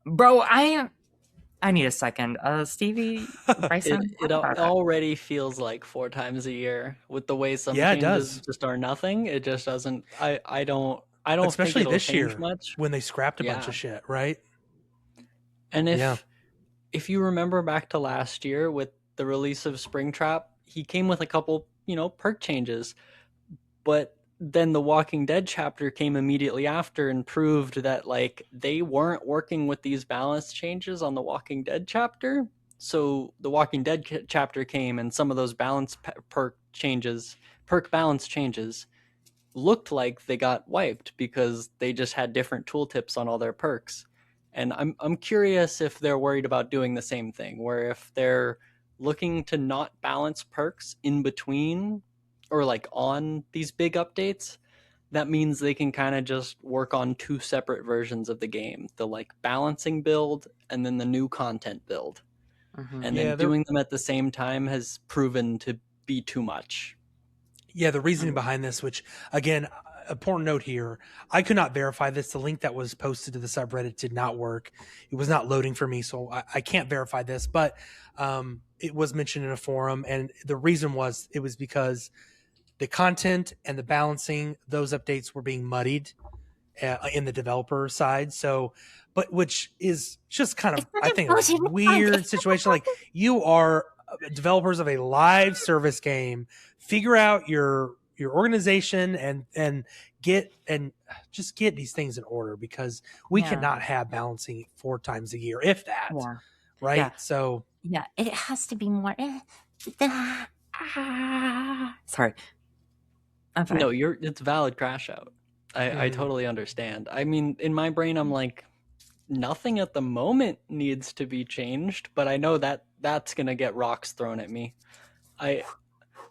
Bro, I need a second. Stevie, Bryson? It already feels like 4 times a year with the way some changes just are nothing. It just doesn't. I don't. Especially think this year much when they scrapped a bunch of shit, right? And if you remember back to last year with the release of Springtrap, he came with a couple perk changes, but then the Walking Dead chapter came immediately after and proved that like they weren't working with these balance changes on the Walking Dead chapter. So the Walking Dead chapter came, and some of those balance perk balance changes looked like they got wiped because they just had different tooltips on all their perks. And I'm curious if they're worried about doing the same thing, where if they're looking to not balance perks in between or like on these big updates, that means they can kind of just work on 2 separate versions of the game, the like balancing build and then the new content build. And then doing them at the same time has proven to be too much. Yeah, the reasoning behind this, which again, important note here, I could not verify this. The link that was posted to the subreddit did not work. It was not loading for me, so I can't verify this, but it was mentioned in a forum, and the reason was it was because the content and the balancing, those updates were being muddied in the developer side. So, but which is just kind of, I think, a weird situation. Like, you are developers of a live service game, figure out your organization and get these things in order, because we cannot have balancing 4 times a year, if that. right? Yeah. So Yeah, it has to be more. Sorry. I'm fine. No, it's valid crash out. I Mhm. totally understand. I mean, in my brain, I'm like, nothing at the moment needs to be changed, but I know that that's gonna get rocks thrown at me. What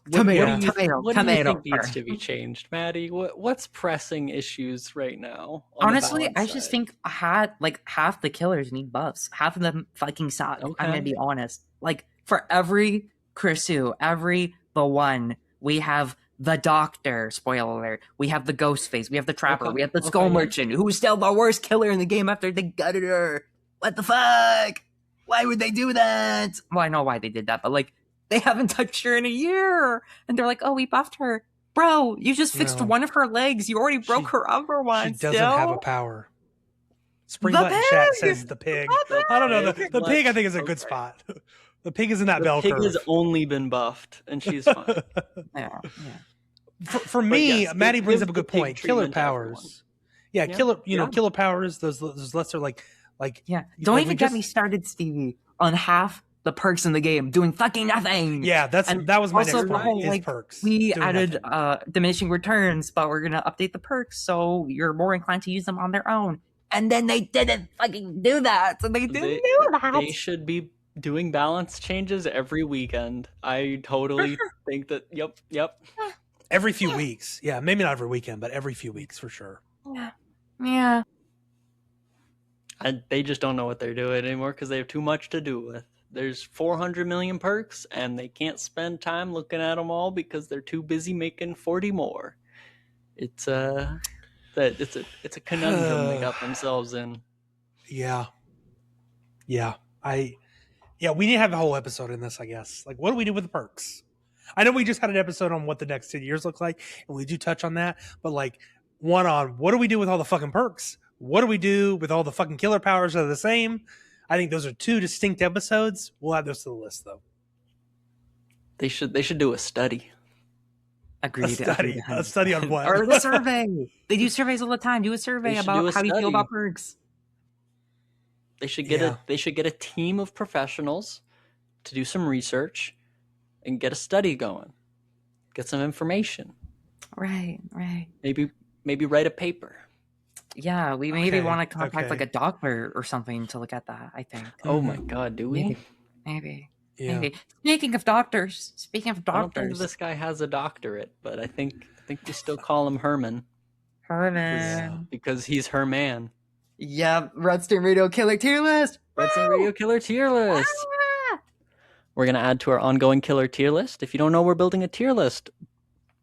do Tomato, you tomato, what do you tomato. think needs to be changed, Maddie? What's pressing issues right now on Honestly, the I balance just side? think half the killers need buffs. Half of them fucking suck. I'm gonna Okay. be honest. Like for every Krisu, every the one, we have the Doctor. Spoiler alert. We have the Ghostface. We have the Trapper. Okay. We have the Okay, Skull yeah. Merchant, who's still the worst killer in the game after they gutted her. What the fuck? Why would they do that? Well, I know why they did that, but like they haven't touched her in a year, and they're like, "Oh, we buffed her." Bro, you just fixed No. one of her legs. You already broke She- her other one. she doesn't have a still? power. Spring The Button Chat pig! says the pig. The I don't know. pig! The pig I think is a good Okay. spot. The pig is in that The bell pig curve. has only been buffed, and she's fine. Yeah. For me, yes, Maddie brings give up a the good pig point. Killer treatment to everyone. powers. Yeah, Yeah, killer. yeah. Killer powers. Those lesser like. Yeah. Don't like even we get just- me started, Stevie, on half the perks in the game doing fucking nothing. Yeah, And that was my also next the point. whole, Is like, perks. We doing added nothing. diminishing returns, but we're gonna update the perks so you're more inclined to use them on their own. And then they didn't fucking do that. So they didn't do that. They should be doing balance changes every weekend. I totally think that. Yep. Every few weeks. Yeah, maybe not every weekend, but every few weeks for sure. Yeah. And they just don't know what they're doing anymore because they have too much to do with. There's 400 million perks, and they can't spend time looking at them all because they're too busy making 40 more. It's a conundrum they got themselves in. Yeah. We need to have a whole episode in this, I guess. Like, what do we do with the perks? I know we just had an episode on what the next 10 years look like, and we do touch on that, but like one on what do we do with all the fucking perks? What do we do with all the fucking killer powers that are the same? I think those are two distinct episodes. We'll add those to the list though. They should do a study. Agreed. A study on what? Or the survey. They do surveys all the time. Do a survey They should do about a how you feel study. about perks. They should get Yeah. they should get a team of professionals to do some research and get a study going. Get some information. Right. Maybe write a paper. Yeah, we maybe Okay, want to contact okay. like a doctor or something to look at that, I think. Oh my god, do we? Maybe. Yeah. Maybe. Speaking of doctors, I don't think this guy has a doctorate, but I think we still call him Herman Herman. because he's her man. Yeah, Redstone Radio Killer tier list. Redstone Radio Killer tier list. We're gonna add to our ongoing killer tier list. If you don't know, we're building a tier list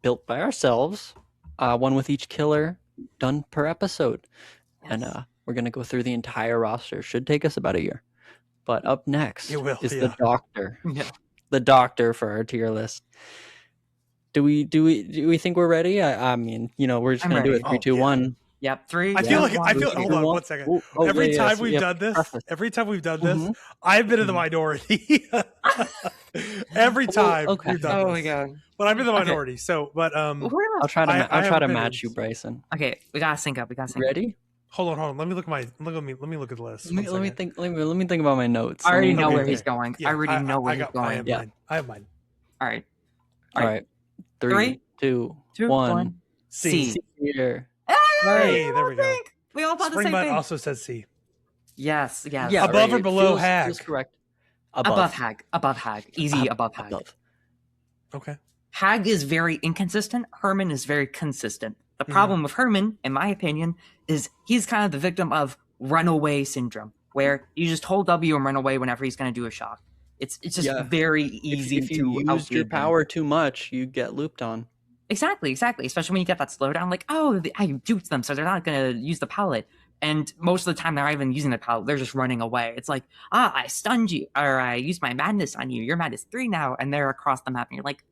built by ourselves, one with each killer done per episode, and we're gonna go through the entire roster. Should take us about a year. But up next It will, is yeah. the doctor. Yeah. The doctor for our tier list. Do we think we're ready? I mean, we're just I'm gonna do ready. it. 3, Oh, 2, yeah. 1. Yep, 3. I feel like one, hold on one second. Every time we've done this, Mhm. I've been in the minority. Every time okay. we've done Oh this. my god. But I'm in the minority. So, but I'll try to I try haven't to been match in- you, Bryson. Okay, we gotta sync up. Ready? hold on. Let me look at the list. Let One me second. think. Let me think about my notes. I already Let me- know Okay, where okay. he's going. Yeah, I already know where I he's got- going. Yeah. I have mine. All right. All right. 3, 2, 1. C. Here. Hey, there we go. We all thought the Spring same Butt thing. also says C. Yes. Yeah, Above or right. below Feels Hag? correct. Above Hag. Easy above Hag. Above. Okay. Hag is very inconsistent. Herman is very consistent. The Mhm. problem with Herman, in my opinion, is he's kind of the victim of runaway syndrome, where you just hold W and run away whenever he's going to do a shock. It's just Yeah. very easy If to you used outdo your them. power too much, you get looped on. Exactly. Especially when you get that slowdown, like, oh, I duped them, so they're not going to use the pallet. And most of the time, they're not even using the pallet. They're just running away. It's like, I stunned you, or I used my madness on you. You're madness 3 now. And they're across the map, and you're like,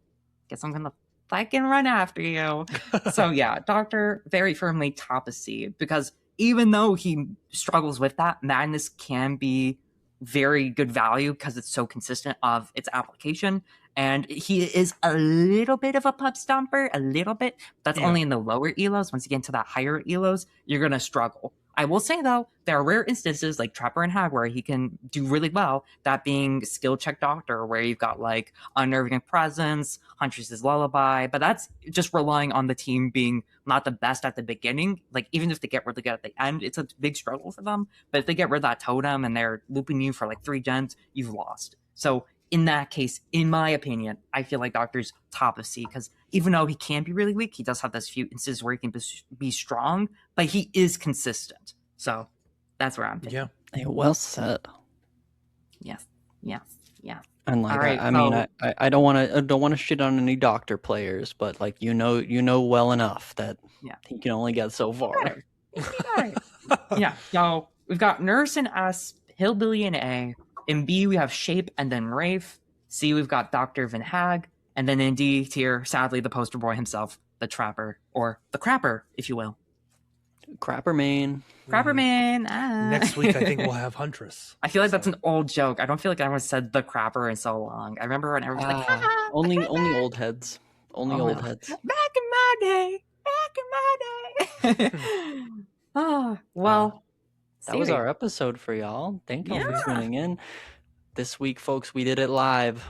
guess I'm going to fucking run after you. So yeah, Doctor very firmly top of C, because even though he struggles with that, madness can be very good value because it's so consistent of its application. And he is a little bit of a pub stomper, a little bit. That's Yeah. only in the lower elos. Once you get into that higher elos, you're gonna struggle. I will say though, there are rare instances like Trapper and Hag where he can do really well. That being skill check doctor, where you've got like unnerving presence, Huntress's lullaby, but that's just relying on the team being not the best at the beginning. Like even if they get really good at the end, it's a big struggle for them. But if they get rid of that totem and they're looping you for like 3 gens, you've lost. So in that case, in my opinion, I feel like Doctor's top of C because even though he can be really weak, he does have those few instances where he can be strong, but he is consistent. So that's where I'm thinking. Yeah. Hey, well said. Yes. And like, All right, I mean, so- I don't want to shit on any Doctor players, but like you know well enough that he can only get so far. Yeah. So we've got Nurse in S, Hillbilly in A. In B, we have Shape and then Rafe. C, we've got Dr. Van Hag. And then in D tier, sadly, the poster boy himself, the Trapper, or the Crapper, if you will. Crapper main. Crapper man. Next week, I think we'll have Huntress. I feel like that's an old joke. I don't feel like anyone said the Crapper in so long. I remember when everyone was like, only old heads. Only old heads. Back in my day. Oh, well. That was our episode for y'all. Thank you for tuning in. This week, folks, we did it live,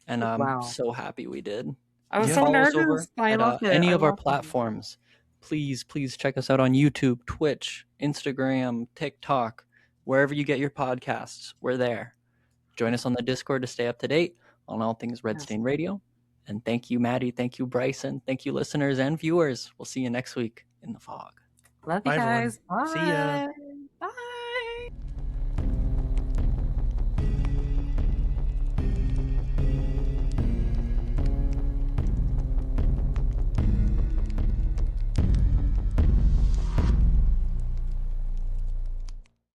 and I'm so happy we did. I was so nervous. I loved it. Any of our platforms, please check us out on YouTube, Twitch, Instagram, TikTok, wherever you get your podcasts. We're there. Join us on the Discord to stay up to date on all things Red Stain Radio. And thank you, Maddie. Thank you, Bryson. Thank you, listeners and viewers. We'll see you next week in the fog. Love you guys. Everyone. Bye. See ya.